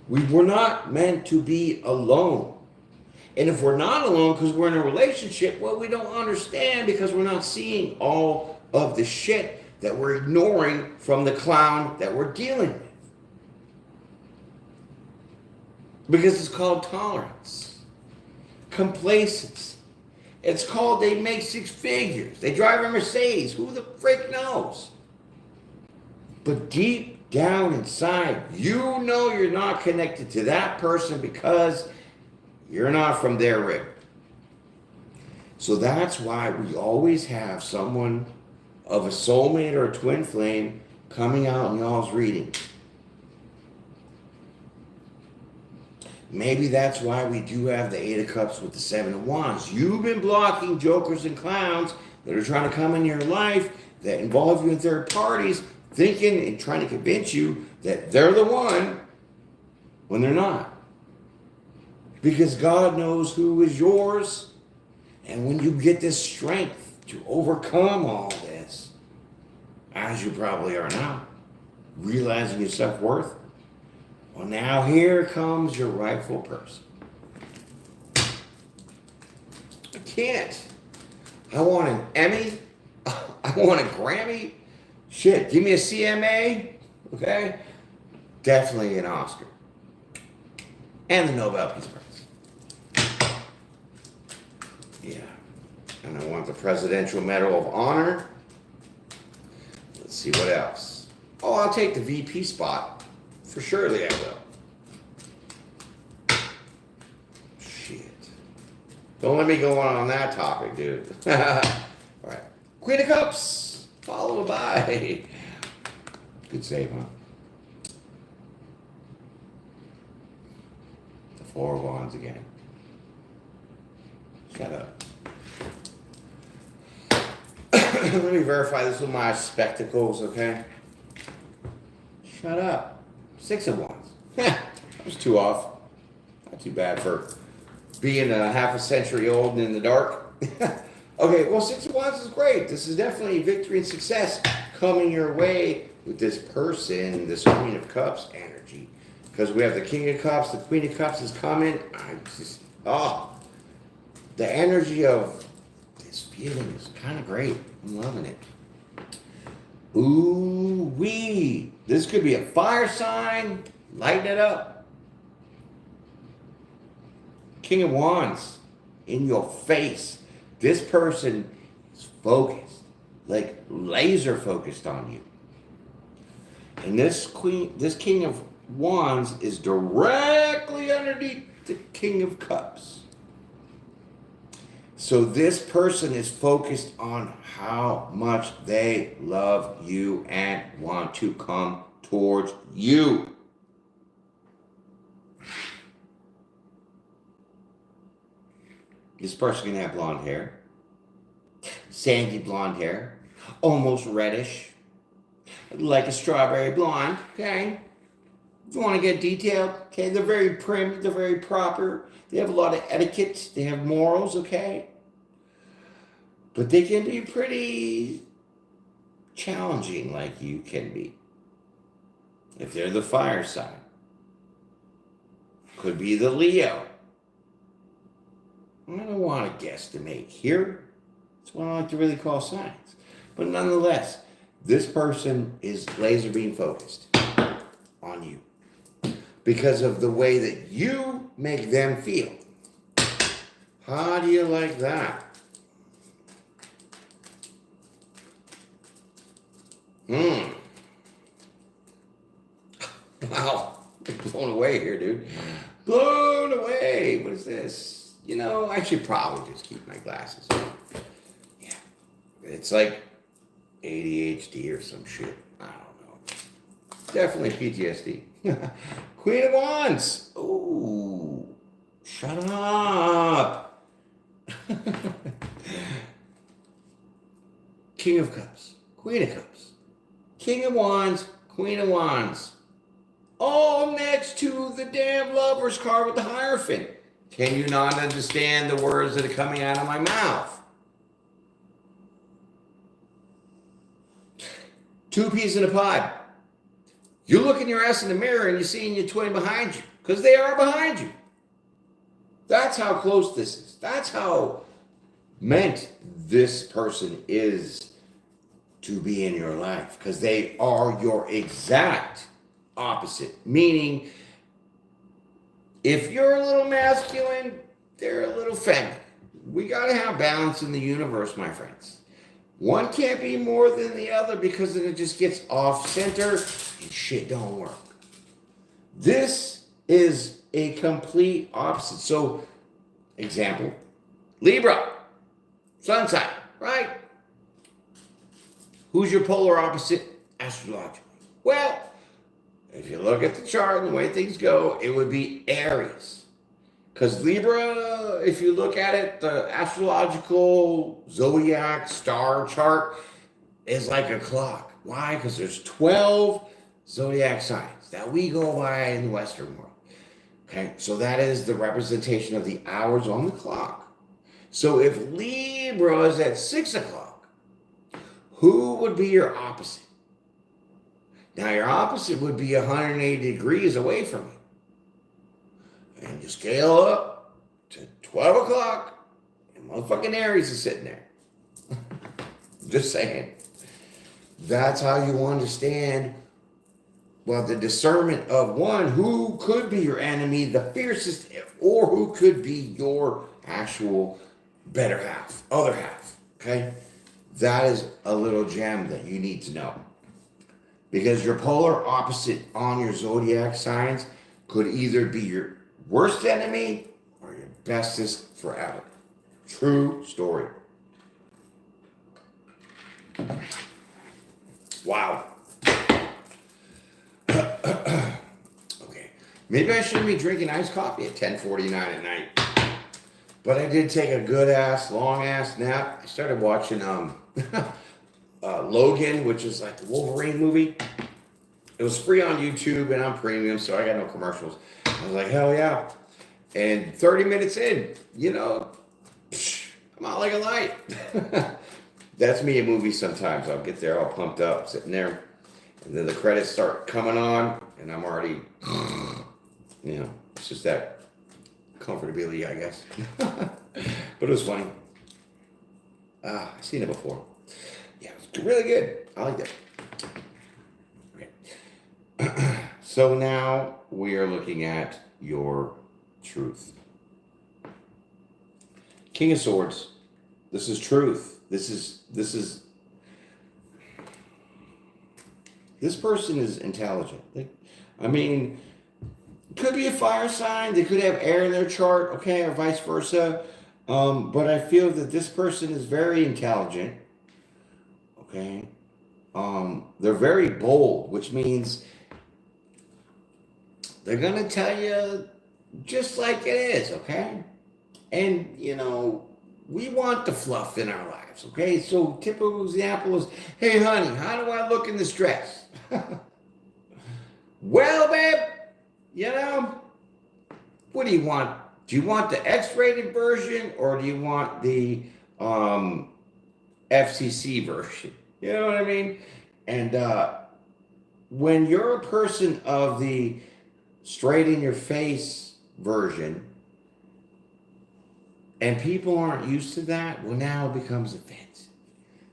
We were not meant to be alone. And if we're not alone because we're in a relationship, well, we don't understand because we're not seeing all of the shit that we're ignoring from the clown that we're dealing with. Because it's called tolerance, complacency. It's called they make six figures. They drive a Mercedes. Who the frick knows? But deep down inside, you know you're not connected to that person because you're not from their rib. So that's why we always have someone of a soulmate or a twin flame coming out in y'all's reading. Maybe that's why we do have the Eight of Cups with the Seven of Wands. You've been blocking jokers and clowns that are trying to come into your life, that involve you in third parties, thinking and trying to convince you that they're the one when they're not. Because God knows who is yours. And when you get this strength to overcome all this, as you probably are now, realizing your self-worth, well, now here comes your rightful person. I can't. I want an Emmy. I want a Grammy. Shit, give me a CMA. Okay? Definitely an Oscar. And the Nobel Peace Prize. Yeah. And I want the Presidential Medal of Honor. Let's see what else. Oh, I'll take the VP spot. For surely I will. Shit. Don't let me go on that topic, dude. All right. Queen of Cups. Followed by. Good save, huh? The Four of Wands again. Shut up. Let me verify this with my spectacles, okay? Shut up. Six of Wands. I was two off. Not too bad for being a half a century old and in the dark. Okay, well, Six of Wands is great. This is definitely victory and success coming your way with this person, this Queen of Cups energy. Because we have the King of Cups, the Queen of Cups is coming. The energy of this feeling is kind of great. I'm loving it. Ooh wee. This could be a fire sign. Lighten it up. King of Wands in your face. This person is focused, like laser focused on you. And this King of Wands is directly underneath the King of Cups. So this person is focused on how much they love you and want to come towards you. This person can have blonde hair, sandy blonde hair, almost reddish, like a strawberry blonde, okay? If you want to get detailed, okay? They're very prim, they're very proper. They have a lot of etiquette, they have morals, okay? But they can be pretty challenging like you can be. If they're the fire sign. Could be the Leo. I don't want to guesstimate here. That's what I like to really call signs. But nonetheless, this person is laser beam focused on you because of the way that you make them feel. How do you like that? Wow. I'm blown away here, dude. Blown away. What is this? You know, I should probably just keep my glasses on. Yeah. It's like ADHD or some shit. I don't know. Definitely PTSD. Queen of Wands. Ooh. Shut up. King of Cups. Queen of Cups. King of Wands. Queen of Wands. All next to the damn Lovers card with the Hierophant. Can you not understand the words that are coming out of my mouth? Two peas in a pod. You look in your ass in the mirror and you're seeing your twin behind you. Because they are behind you. That's how close this is. That's how meant this person is to be in your life. Because they are your exact opposite. Meaning, if you're a little masculine, they're a little feminine. We got to have balance in the universe, my friends. One can't be more than the other because then it just gets off center and shit don't work. This is a complete opposite. So, example, Libra, sun sign, right? Who's your polar opposite astrologically? Well, if you look at the chart and the way things go, it would be Aries. Because Libra, if you look at it, the astrological zodiac star chart is like a clock. Why? Because there's 12 zodiac signs that we go by in the Western world. Okay, so that is the representation of the hours on the clock. So if Libra is at 6 o'clock, who would be your opposite? Now your opposite would be 180 degrees away from you. And you scale up to 12 o'clock, and motherfucking Aries is sitting there. Just saying. That's how you understand, well, the discernment of one, who could be your enemy, the fiercest, or who could be your actual better half, other half, okay? That is a little gem that you need to know. Because your polar opposite on your zodiac signs could either be your worst enemy or your bestest forever. True story. Wow. Okay. Maybe I shouldn't be drinking iced coffee at 10:49 at night. But I did take a good ass, long ass nap. I started watching Logan, which is like the Wolverine movie. It was free on YouTube and I'm premium, so I got no commercials. I was like, hell yeah. And 30 minutes in, you know, I'm out like a light. That's me in movies sometimes. I'll get there all pumped up, sitting there. And then the credits start coming on, and I'm already, you know, it's just that comfortability, I guess. But it was funny. I've seen it before. Yeah, it was really good. I like that. So now we are looking at your truth. King of Swords. This is truth. This person is intelligent. I mean, could be a fire sign. They could have air in their chart, okay, or vice versa. But I feel that this person is very intelligent, okay? They're very bold, which means they're going to tell you just like it is, okay? And, you know, we want the fluff in our lives, okay? So typical example is, hey, honey, how do I look in this dress? Well, babe, you know, what do you want? Do you want the X-rated version or do you want the FCC version? You know what I mean? And when you're a person of the straight in your face version and people aren't used to that, well, now it becomes offensive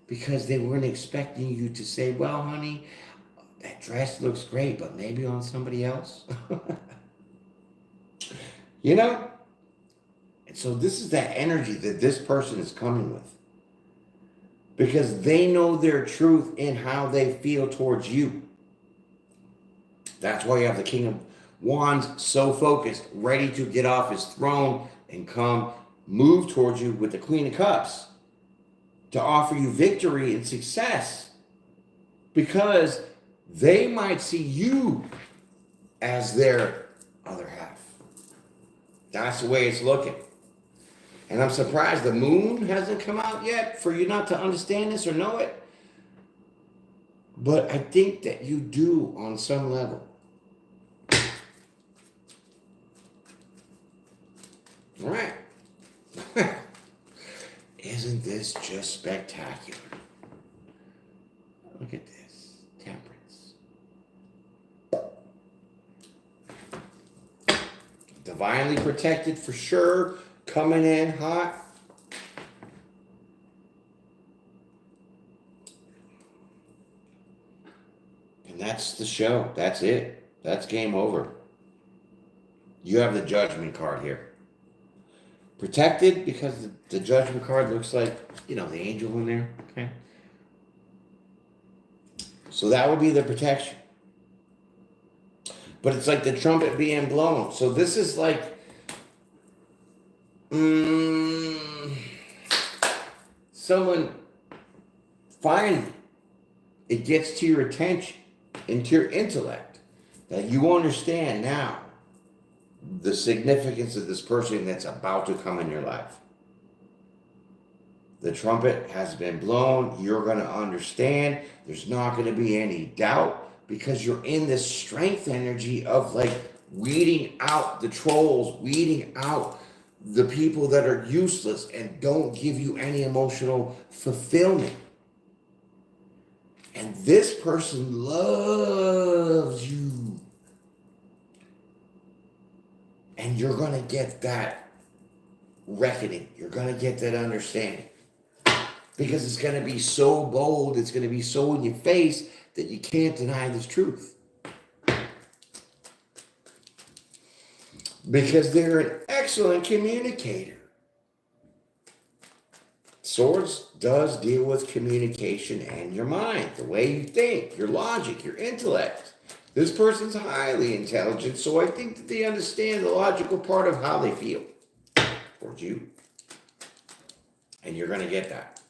because they weren't expecting you to say, well, honey, that dress looks great, but maybe on somebody else. You know? And so this is that energy that this person is coming with. Because they know their truth in how they feel towards you. That's why you have the King of Wands so focused, ready to get off his throne and move towards you with the Queen of Cups to offer you victory and success. Because they might see you as their other half. That's the way it's looking. And I'm surprised the moon hasn't come out yet for you not to understand this or know it. But I think that you do on some level. All right. Isn't this just spectacular? Look at this. Temperance. Divinely protected for sure. Coming in hot. And that's the show. That's it. That's game over. You have the Judgment card here. Protected because the Judgment card looks like, you know, the angel in there. Okay. So that would be the protection. But it's like the trumpet being blown. So this is like, someone finally, it gets to your attention, into your intellect, that you understand now the significance of this person that's about to come in your life. The trumpet has been blown. You're going to understand. There's not going to be any doubt because you're in this strength energy of like weeding out the trolls, weeding out the people that are useless and don't give you any emotional fulfillment. And this person loves you. And you're going to get that reckoning. You're going to get that understanding. Because it's going to be so bold, it's going to be so in your face that you can't deny this truth. Because they're an excellent communicator. Swords does deal with communication and your mind, the way you think, your logic, your intellect. This person's highly intelligent, so I think that they understand the logical part of how they feel towards you. And you're going to get that.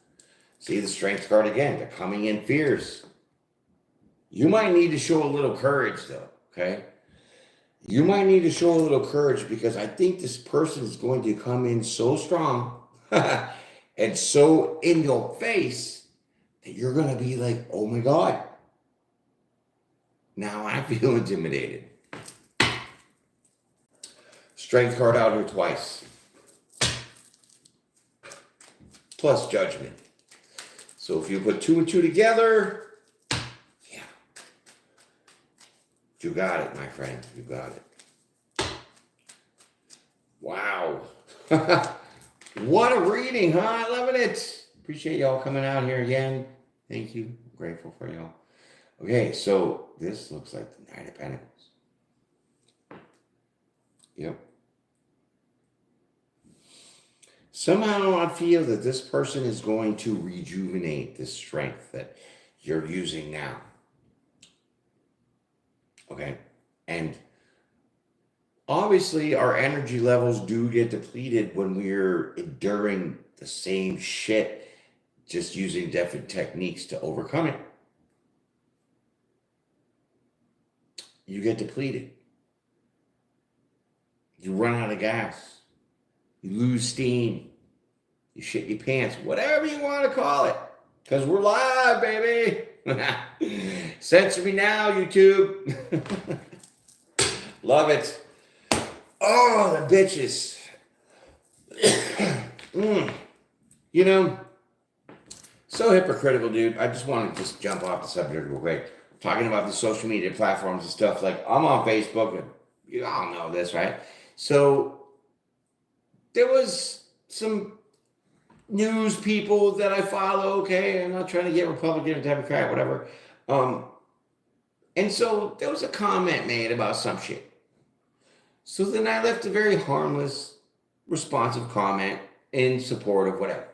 See the Strength card again. They're coming in fierce. You might need to show a little courage, though, okay? You might need to show a little courage because I think this person is going to come in so strong and so in your face that you're going to be like, oh my God. Now I feel intimidated. Strength card out here twice. Plus Judgment. So if you put 2 and 2 together, yeah. You got it, my friend. You got it. Wow. What a reading, huh? I loving it. Appreciate y'all coming out here again. Thank you. I'm grateful for y'all. Okay, so this looks like the Knight of Pentacles. Yep. Somehow I feel that this person is going to rejuvenate this strength that you're using now. Okay. And obviously, our energy levels do get depleted when we're enduring the same shit, just using different techniques to overcome it. You get depleted. You run out of gas. You lose steam. You shit your pants. Whatever you want to call it. Because we're live, baby. Censor me now, YouTube. Love it. Oh, the bitches. You know, so hypocritical, dude. I just want to just jump off the subject real quick. Talking about the social media platforms and stuff. Like, I'm on Facebook, and you all know this, right? So there was some news people that I follow. Okay, I'm not trying to get Republican or Democrat, whatever. And so there was a comment made about some shit. So then I left a very harmless, responsive comment in support of whatever.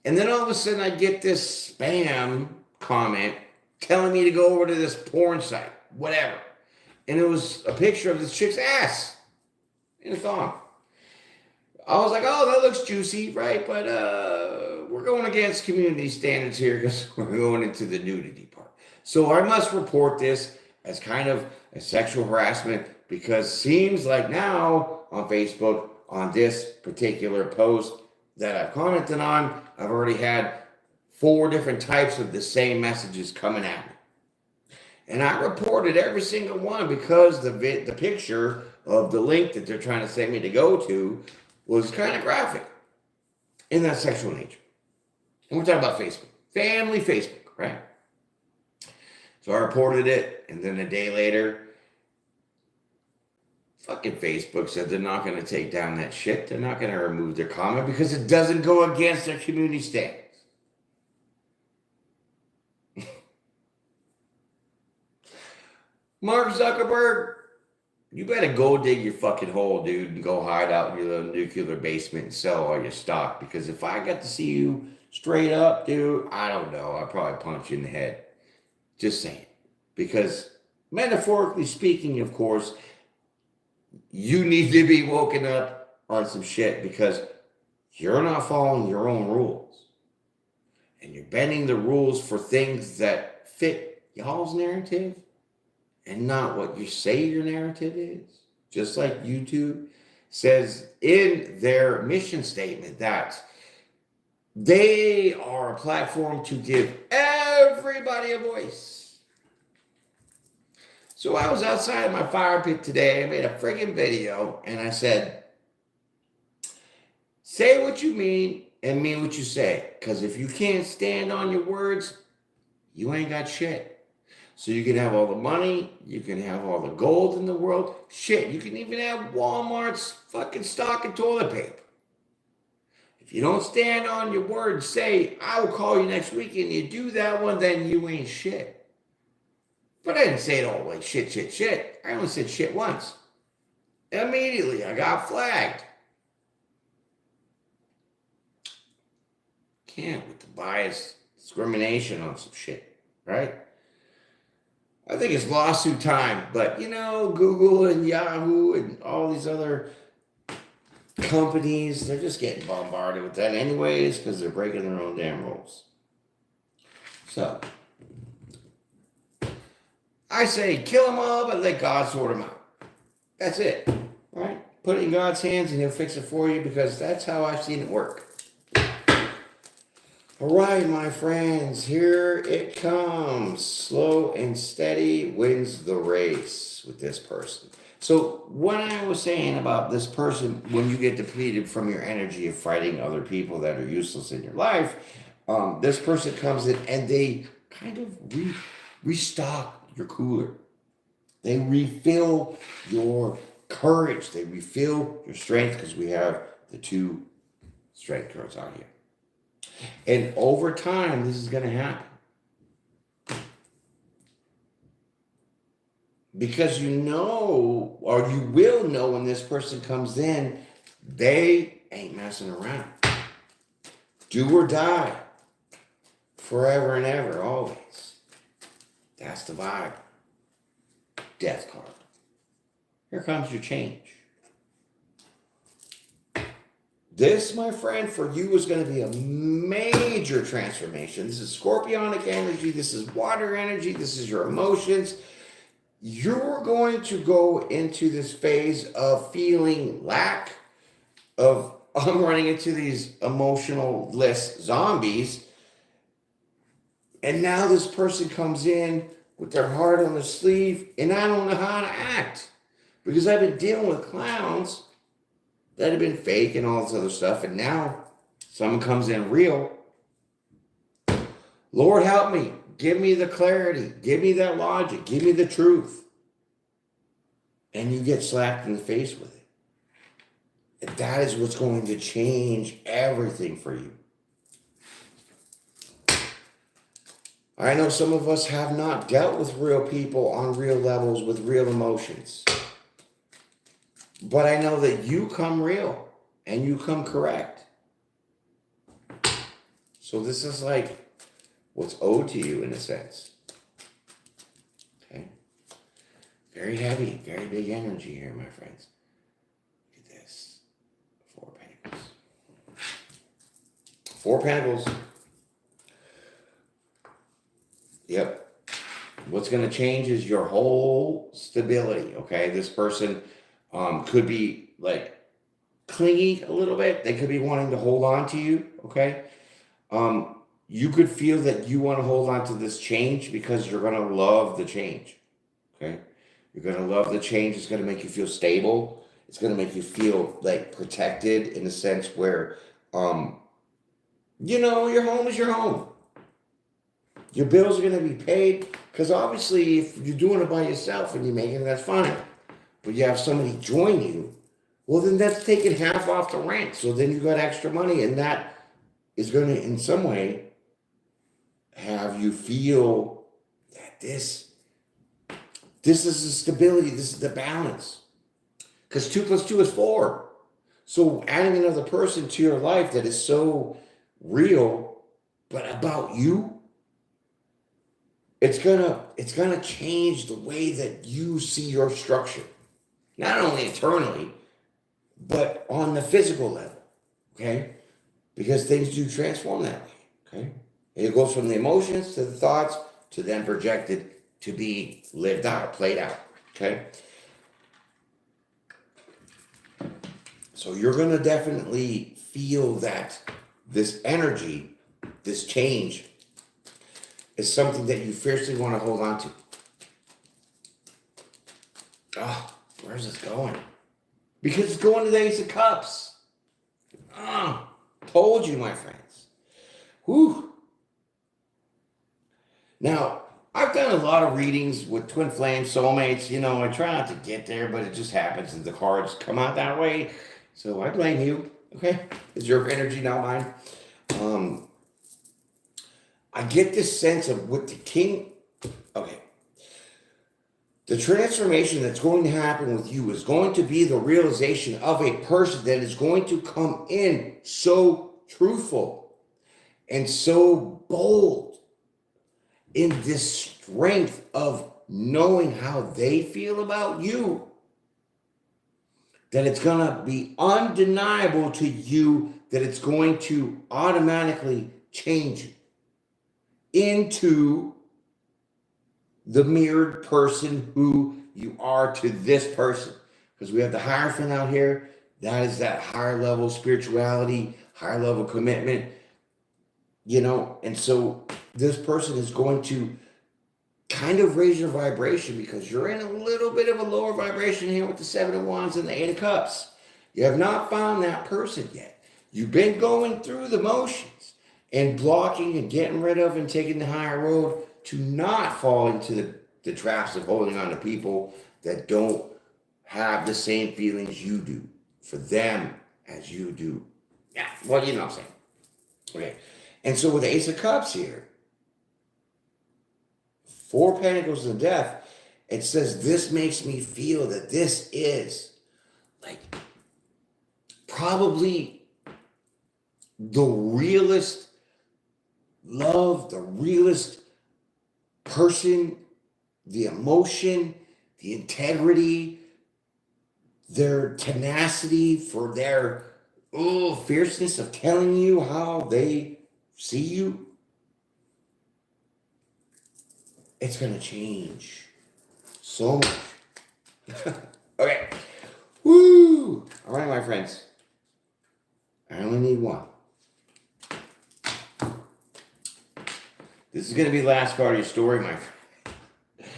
And then all of a sudden I get this spam comment telling me to go over to this porn site, whatever. And it was a picture of this chick's ass in a thong. I was like, oh, that looks juicy, right? But we're going against community standards here because we're going into the nudity part. So I must report this as kind of a sexual harassment because it seems like now on Facebook, on this particular post that I've commented on, I've already had 4 different types of the same messages coming at me. And I reported every single one because the picture of the link that they're trying to send me to go to was kind of graphic in that sexual nature. And we're talking about Facebook. Family Facebook, right? So I reported it, and then a day later, fucking Facebook said they're not going to take down that shit. They're not going to remove their comment because it doesn't go against their community standards. Mark Zuckerberg, you better go dig your fucking hole, dude, and go hide out in your little nuclear basement and sell all your stock. Because if I got to see you straight up, dude, I don't know. I'd probably punch you in the head. Just saying. Because metaphorically speaking, of course, you need to be woken up on some shit because you're not following your own rules. And you're bending the rules for things that fit y'all's narrative and not what you say your narrative is. Just like YouTube says in their mission statement that they are a platform to give everybody a voice. So I was outside my fire pit today. I made a friggin' video and I said, say what you mean and mean what you say. Because if you can't stand on your words, you ain't got shit. So you can have all the money, you can have all the gold in the world. Shit, you can even have Walmart's fucking stock of toilet paper. If you don't stand on your word, say, I will call you next week, and you do that one, then you ain't shit. But I didn't say it all like shit. I only said shit once. Immediately, I got flagged. Can't with the bias discrimination on some shit, right? I think it's lawsuit time, but you know, Google and Yahoo and all these other companies, they're just getting bombarded with that anyways because they're breaking their own damn rules. So, I say kill them all, but let God sort them out. That's it, right? Put it in God's hands and he'll fix it for you because that's how I've seen it work. All right, my friends, here it comes. Slow and steady wins the race with this person. So what I was saying about this person, when you get depleted from your energy of fighting other people that are useless in your life, this person comes in and they kind of restock your cooler. They refill your courage. They refill your strength because we have the 2 strength cards out here. And over time, this is going to happen. Because you know, or you will know when this person comes in, they ain't messing around. Do or die. Forever and ever, always. That's the vibe. Death card. Here comes your change. This, my friend, for you is going to be a major transformation. This is scorpionic energy. This is water energy. This is your emotions. You're going to go into this phase of feeling lack of, I'm running into these emotional-less zombies. And now this person comes in with their heart on their sleeve, and I don't know how to act. Because I've been dealing with clowns that have been fake and all this other stuff, and now someone comes in real. Lord, help me. Give me the clarity. Give me that logic. Give me the truth. And you get slapped in the face with it. And that is what's going to change everything for you. I know some of us have not dealt with real people on real levels with real emotions. But I know that you come real and you come correct. So this is like what's owed to you in a sense. Okay? Very heavy, very big energy here, my friends. Look at this. 4 Pentacles. 4 Pentacles. Yep. What's going to change is your whole stability, okay? This person could be like clingy a little bit. They could be wanting to hold on to you, okay? You could feel that you want to hold on to this change because you're going to love the change, okay? You're going to love the change. It's going to make you feel stable. It's going to make you feel like protected in a sense where, you know, your home is your home. Your bills are going to be paid because obviously if you're doing it by yourself and you're making it, that's fine. But you have somebody join you, well, then that's taking half off the rent. So then you got extra money, and that is going to, in some way, have you feel that this is the stability, this is the balance. Because 2 + 2 is 4. So adding another person to your life that is so real, but about you, it's gonna change the way that you see your structure. Not only internally, but on the physical level, okay? Because things do transform that way, okay? And it goes from the emotions to the thoughts to then projected to be lived out, played out, okay? So you're going to definitely feel that this energy, this change, is something that you fiercely want to hold on to. Oh, where's this going? Because it's going to the Ace of Cups. Oh, told you, my friends. Whew. Now, I've done a lot of readings with twin flame soulmates. You know, I try not to get there, but it just happens and the cards come out that way. So I blame you, okay? It's your energy, not mine. I get this sense of what the king, okay. The transformation that's going to happen with you is going to be the realization of a person that is going to come in so truthful and so bold in this strength of knowing how they feel about you, that it's going to be undeniable to you that it's going to automatically change you into the mirrored person who you are to this person. Because we have the Hierophant out here. That is that higher level spirituality, higher level commitment, you know. And so this person is going to kind of raise your vibration because you're in a little bit of a lower vibration here with the 7 of Wands and the 8 of Cups. You have not found that person yet. You've been going through the motions and blocking and getting rid of and taking the higher road to not fall into the traps of holding on to people that don't have the same feelings you do for them as you do. Yeah, well, you know what I'm saying. Okay. And so with the Ace of Cups here, 4 Pentacles and Death, It says, this makes me feel that this is like probably the realest love, the realest person, the emotion, the integrity, their tenacity for their fierceness of telling you how they see you. It's going to change so much. Okay. Woo! All right, my friends. I only need one. This is going to be the last part of your story, my friend.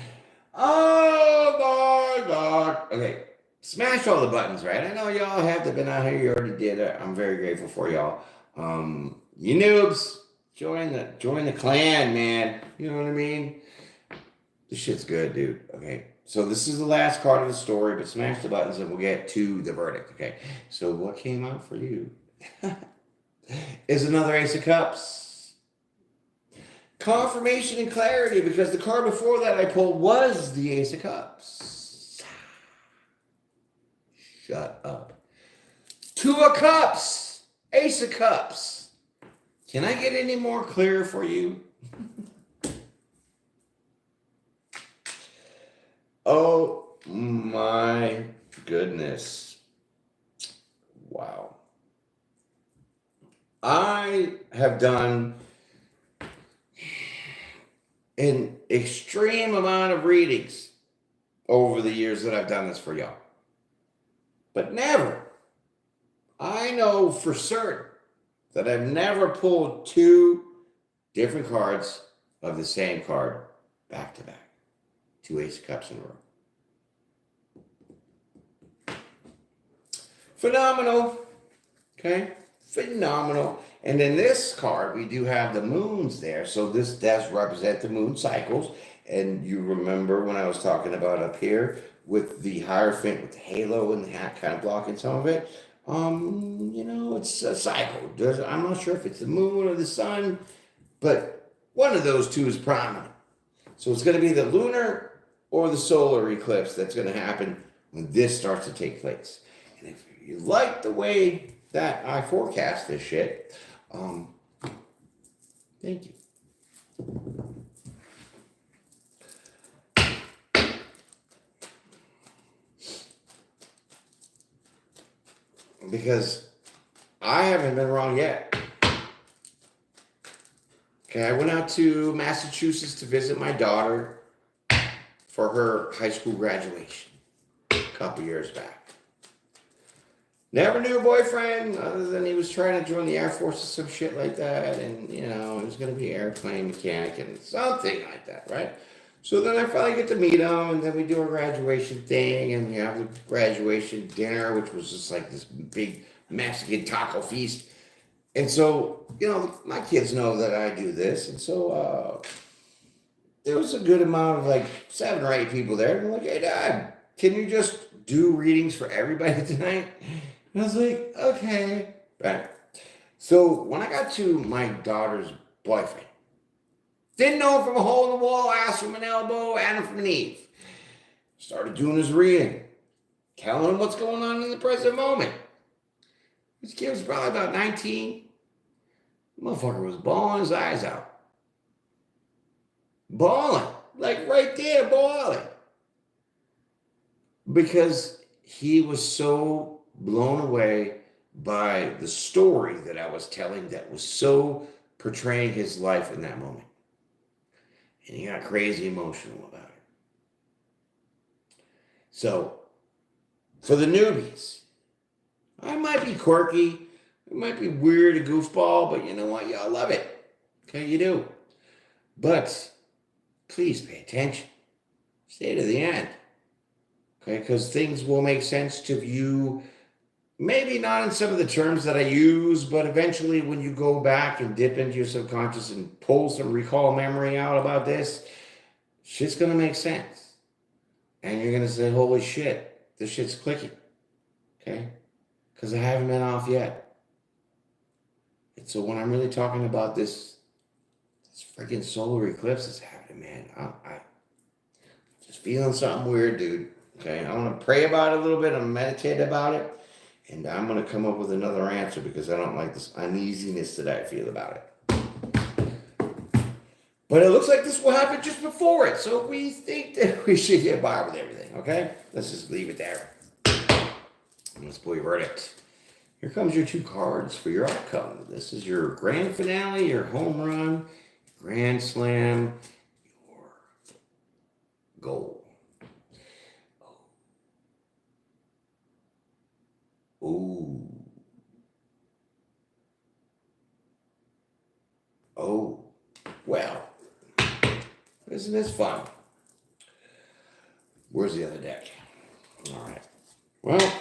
Oh, my God. Okay. Smash all the buttons, right? I know y'all have been out here. You already did it. I'm very grateful for y'all. You noobs, join the clan, man. You know what I mean? This shit's good, dude. Okay. So this is the last part of the story, but smash the buttons and we'll get to the verdict. Okay. So what came out for you is another Ace of Cups. Confirmation and clarity, because the card before that I pulled was the Ace of Cups. Shut up. Two of Cups. Ace of Cups. Can I get any more clear for you? Oh my goodness. Wow. I have done an extreme amount of readings over the years that I've done this for y'all. But never, I know for certain that I've never pulled two different cards of the same card back to back. Two Ace of Cups in a row. Phenomenal. Okay? Phenomenal. And in this card, we do have the moons there. So this does represent the moon cycles. And you remember when I was talking about up here with the Hierophant, with the halo and the hat kind of blocking some of it. It's a cycle. I'm not sure if it's the moon or the sun, but one of those two is prominent. So it's going to be the lunar or the solar eclipse that's going to happen when this starts to take place. And if you like the way that I forecast this shit, thank you. Because I haven't been wrong yet. Okay, I went out to Massachusetts to visit my daughter for her high school graduation a couple years back. Never knew a boyfriend other than he was trying to join the Air Force or some shit like that. And, he was going to be an airplane mechanic and something like that, right? So then I finally get to meet him, and then we do a graduation thing, and we have the graduation dinner, which was just like this big Mexican taco feast. And so, my kids know that I do this. And so there was a good amount of like 7 or 8 people there. And I'm like, hey, Dad, can you just do readings for everybody tonight? And I was like, okay. Right. So when I got to my daughter's boyfriend, didn't know him from a hole in the wall, ass from an elbow, Adam from an Eve. Started doing his reading, telling him what's going on in the present moment. This kid was probably about 19. The motherfucker was bawling his eyes out. Bawling. Like right there, bawling. Because he was so blown away by the story that I was telling that was so portraying his life in that moment. And he got crazy emotional about it. So, for the newbies, I might be quirky, it might be weird, a goofball, but you know what? Y'all love it. Okay, you do. But please pay attention. Stay to the end. Okay, because things will make sense to you. Maybe not in some of the terms that I use, but eventually when you go back and dip into your subconscious and pull some recall memory out about this, shit's going to make sense. And you're going to say, holy shit, this shit's clicking. Okay? Because I haven't been off yet. And so when I'm really talking about this freaking solar eclipse that's happening, man, I just just feeling something weird, dude. Okay, I want to pray about it a little bit. I'm meditate about it. And I'm going to come up with another answer because I don't like this uneasiness that I feel about it. But it looks like this will happen just before it. So we think that we should get by with everything, okay? Let's just leave it there. Let's pull your verdict. Here comes your 2 cards for your outcome. This is your grand finale, your home run, grand slam, your goal. Ooh. Oh. Well. Isn't this fun? Where's the other deck? All right. Well,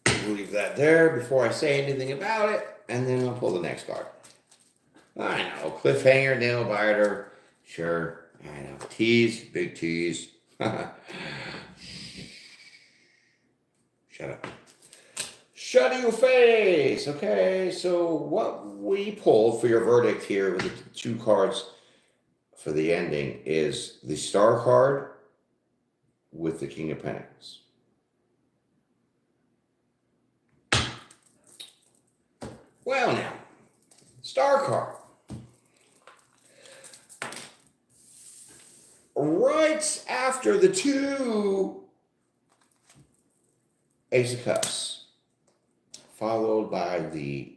we'll leave that there before I say anything about it, and then I'll pull the next card. I know. Cliffhanger, nail biter. Sure. I know. Tease. Big tease. Shut up. Shut your face. Okay, so what we pulled for your verdict here with the 2 cards for the ending is the Star card with the King of Pentacles. Well now, Star card. Right after the 2 Ace of Cups, followed by the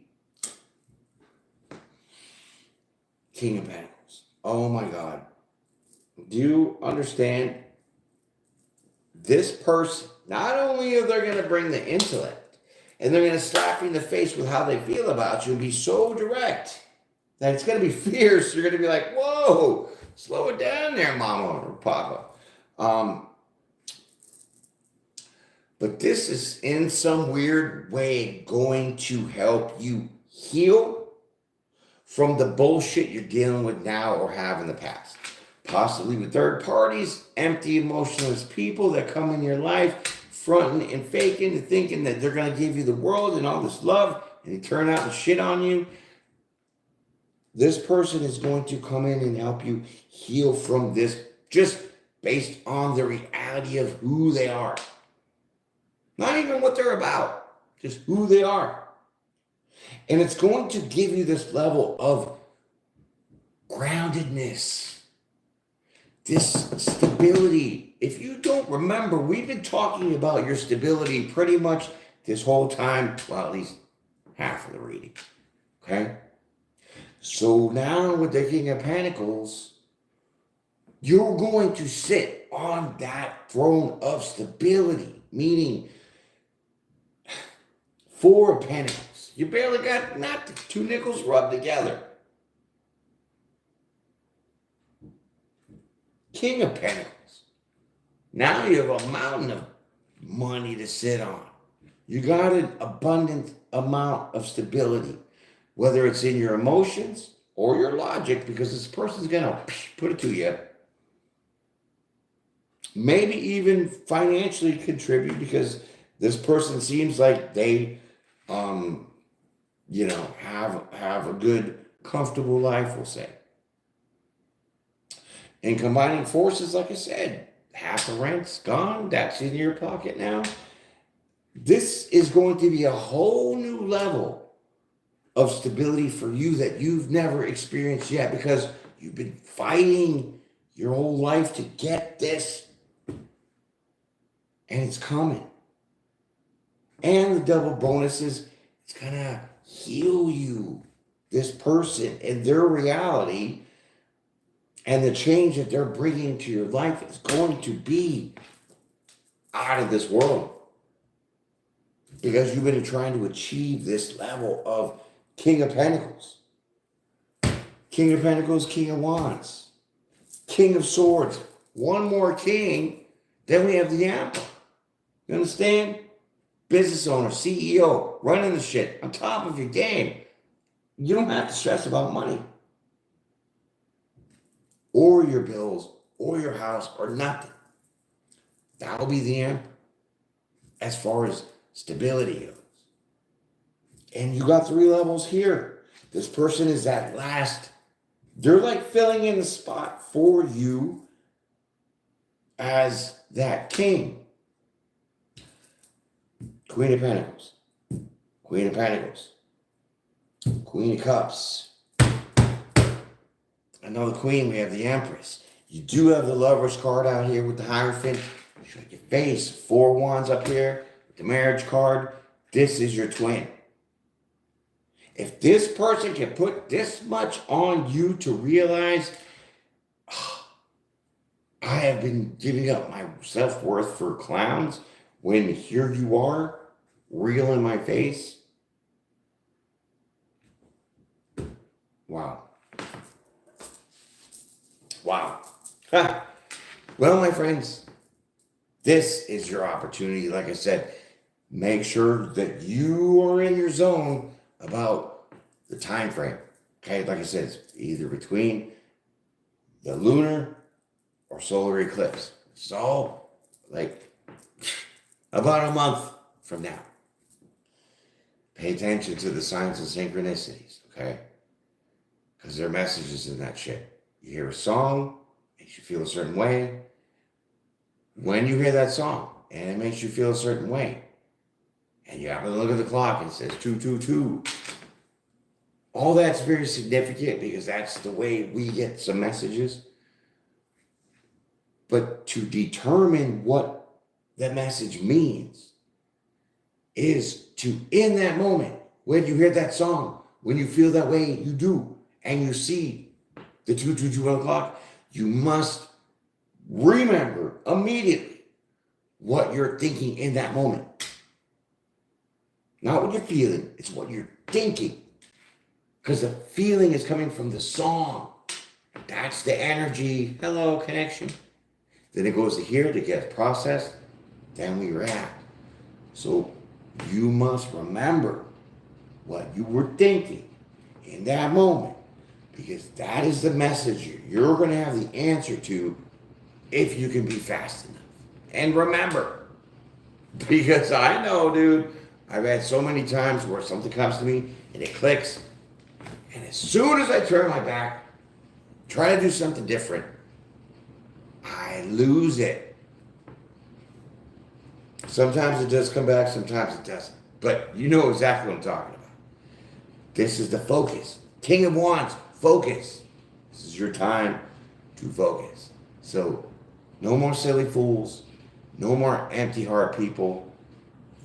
King of Pentacles. Oh my God. Do you understand? This person, not only are they going to bring the intellect, and they're going to slap you in the face with how they feel about you and be so direct that it's going to be fierce. You're going to be like, whoa, slow it down there, mama or papa. But this is in some weird way going to help you heal from the bullshit you're dealing with now or have in the past. Possibly with third parties, empty, emotionless people that come in your life, fronting and faking and thinking that they're going to give you the world and all this love, and they turn out and shit on you. This person is going to come in and help you heal from this just based on the reality of who they are. Not even what they're about, just who they are. And it's going to give you this level of groundedness, this stability. If you don't remember, we've been talking about your stability pretty much this whole time, well, at least half of the reading, okay? So now with the King of Pentacles, you're going to sit on that throne of stability, meaning 4 of Pentacles. You barely got not 2 nickels rubbed together. King of Pentacles. Now you have a mountain of money to sit on. You got an abundant amount of stability, whether it's in your emotions or your logic, because this person's going to put it to you. Maybe even financially contribute, because this person seems like they have a good, comfortable life, we'll say. And combining forces, like I said, half the rent's gone. That's in your pocket now. This is going to be a whole new level of stability for you that you've never experienced yet, because you've been fighting your whole life to get this. And it's coming. And the double bonuses, it's going to heal you, this person, and their reality, and the change that they're bringing to your life is going to be out of this world. Because you've been trying to achieve this level of King of Pentacles. King of Pentacles, King of Wands. King of Swords. One more king, then we have the Emperor. You understand? Business owner, CEO, running the shit, on top of your game. You don't have to stress about money, or your bills, or your house, or nothing. That'll be the Emperor as far as stability goes. And you got 3 levels here. This person is that last They're like filling in the spot for you as that king. Queen of Pentacles, Queen of Pentacles, Queen of Cups. Another queen, we have the Empress. You do have the Lover's card out here with the Hierophant. Show your face. 4 wands up here with the marriage card. This is your twin. If this person can put this much on you to realize, I have been giving up my self-worth for clowns, when here you are, real in my face. Wow. Wow. Well, my friends, this is your opportunity. Like I said, make sure that you are in your zone about the time frame. Okay, like I said, it's either between the lunar or solar eclipse. It's all like about a month from now. Pay attention to the signs and synchronicities, okay? Because there are messages in that shit. You hear a song, makes you feel a certain way. When you hear that song and it makes you feel a certain way, and you happen to look at the clock and it says 222, all that's very significant because that's the way we get some messages. But to determine what the message means is to, in that moment, when you hear that song, when you feel that way, you do, and you see the 222 o'clock, you must remember immediately what you're thinking in that moment. Not what you're feeling, it's what you're thinking. Because the feeling is coming from the song. That's the energy. Hello, connection. Then it goes to here to get processed. Then we react. So you must remember what you were thinking in that moment. Because that is the message you're going to have the answer to if you can be fast enough. And remember, because I know, dude, I've had so many times where something comes to me and it clicks. And as soon as I turn my back, try to do something different, I lose it. Sometimes it does come back, sometimes it doesn't. But you know exactly what I'm talking about. This is the focus. King of Wands, focus. This is your time to focus. So no more silly fools. No more empty heart people.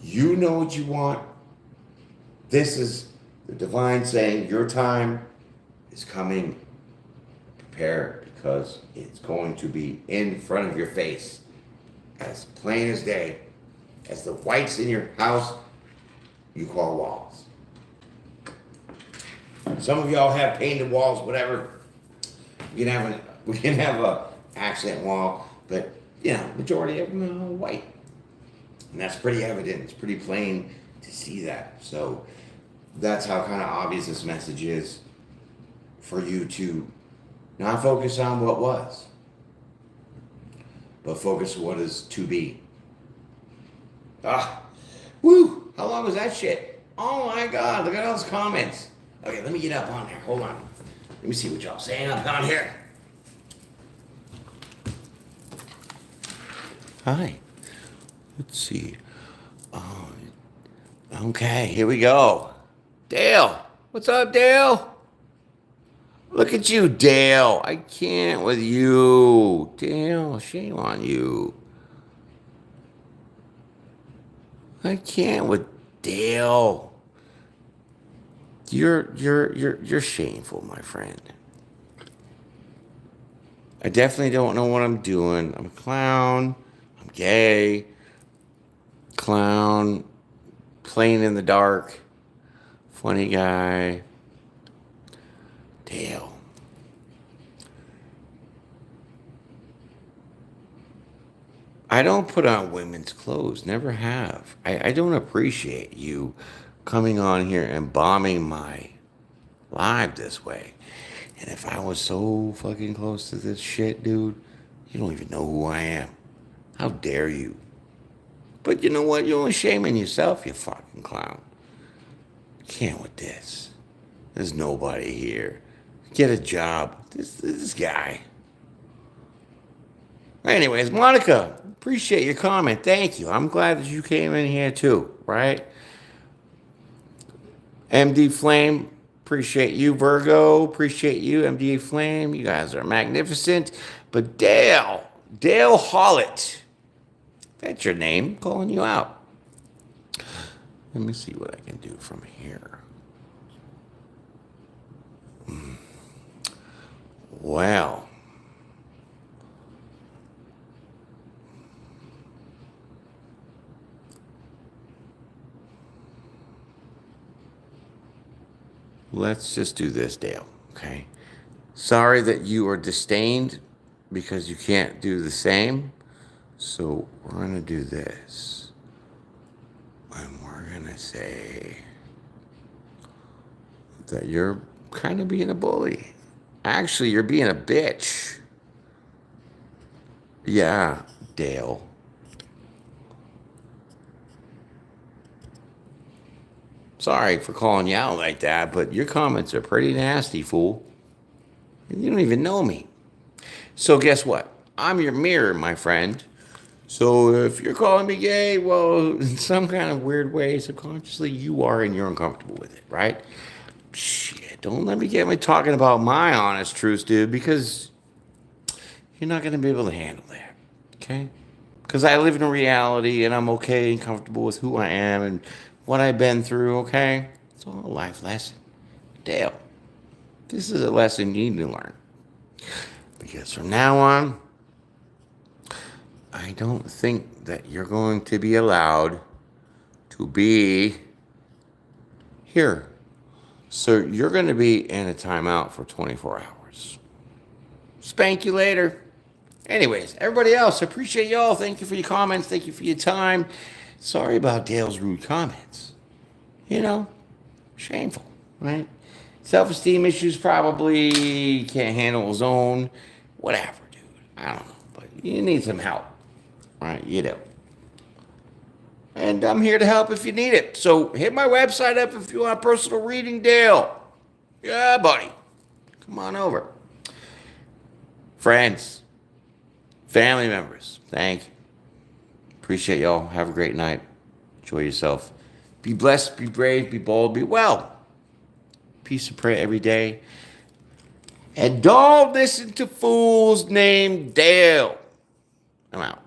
You know what you want. This is the divine saying your time is coming. Prepare, because it's going to be in front of your face, as plain as day, as the whites in your house you call walls. Some of y'all have painted walls, whatever. We can have a accent wall, but you know, majority of them are white, and that's pretty evident. It's pretty plain to see that. So that's how kind of obvious this message is for you to not focus on what was, but focus on what is to be. Woo! How long was that shit? Oh my God! Look at all those comments. Okay, let me get up on there. Hold on. Let me see what y'all saying up on here. Hi. Let's see. Okay, here we go. Dale. What's up, Dale? Look at you, Dale. I can't with you. Dale, shame on you. I can't with Dale. You're shameful, my friend. I definitely don't know what I'm doing. I'm a clown. I'm gay. Clown. Playing in the dark. Funny guy. Dale. I don't put on women's clothes. Never have. I don't appreciate you coming on here and bombing my live this way. And if I was so fucking close to this shit, dude, you don't even know who I am. How dare you? But you know what? You're only shaming yourself, you fucking clown. Can't with this. There's nobody here. Get a job. This guy. Anyways, Monica, appreciate your comment. Thank you. I'm glad that you came in here too, right? MD Flame, appreciate you. Virgo, appreciate you. MD Flame, you guys are magnificent. But Dale Hollett, that's your name, calling you out. Let me see what I can do from here. Well, let's just do this, Dale, okay? Sorry that you are disdained because you can't do the same. So we're going to do this. And we're going to say that you're kind of being a bully. Actually, you're being a bitch. Yeah, Dale. Sorry for calling you out like that, but your comments are pretty nasty, fool. You don't even know me. So guess what? I'm your mirror, my friend. So if you're calling me gay, well, in some kind of weird way, subconsciously, you are and you're uncomfortable with it, right? Shit, don't let me get me talking about my honest truths, dude, because you're not going to be able to handle that, okay? Because I live in a reality and I'm okay and comfortable with who I am and what I've been through, okay? It's all a life lesson. Dale, this is a lesson you need to learn. Because from now on, I don't think that you're going to be allowed to be here. So you're going to be in a timeout for 24 hours. Spank you later. Anyways, everybody else, I appreciate y'all. Thank you for your comments. Thank you for your time. Sorry about Dale's rude comments. You know, shameful, right? Self-esteem issues, probably can't handle his own. Whatever, dude. I don't know. But you need some help, right? You do. And I'm here to help if you need it. So hit my website up if you want a personal reading, Dale. Yeah, buddy. Come on over. Friends, family members, thank you. Appreciate y'all. Have a great night. Enjoy yourself. Be blessed, be brave, be bold, be well. Peace and prayer every day. And don't listen to fools named Dale. I'm out.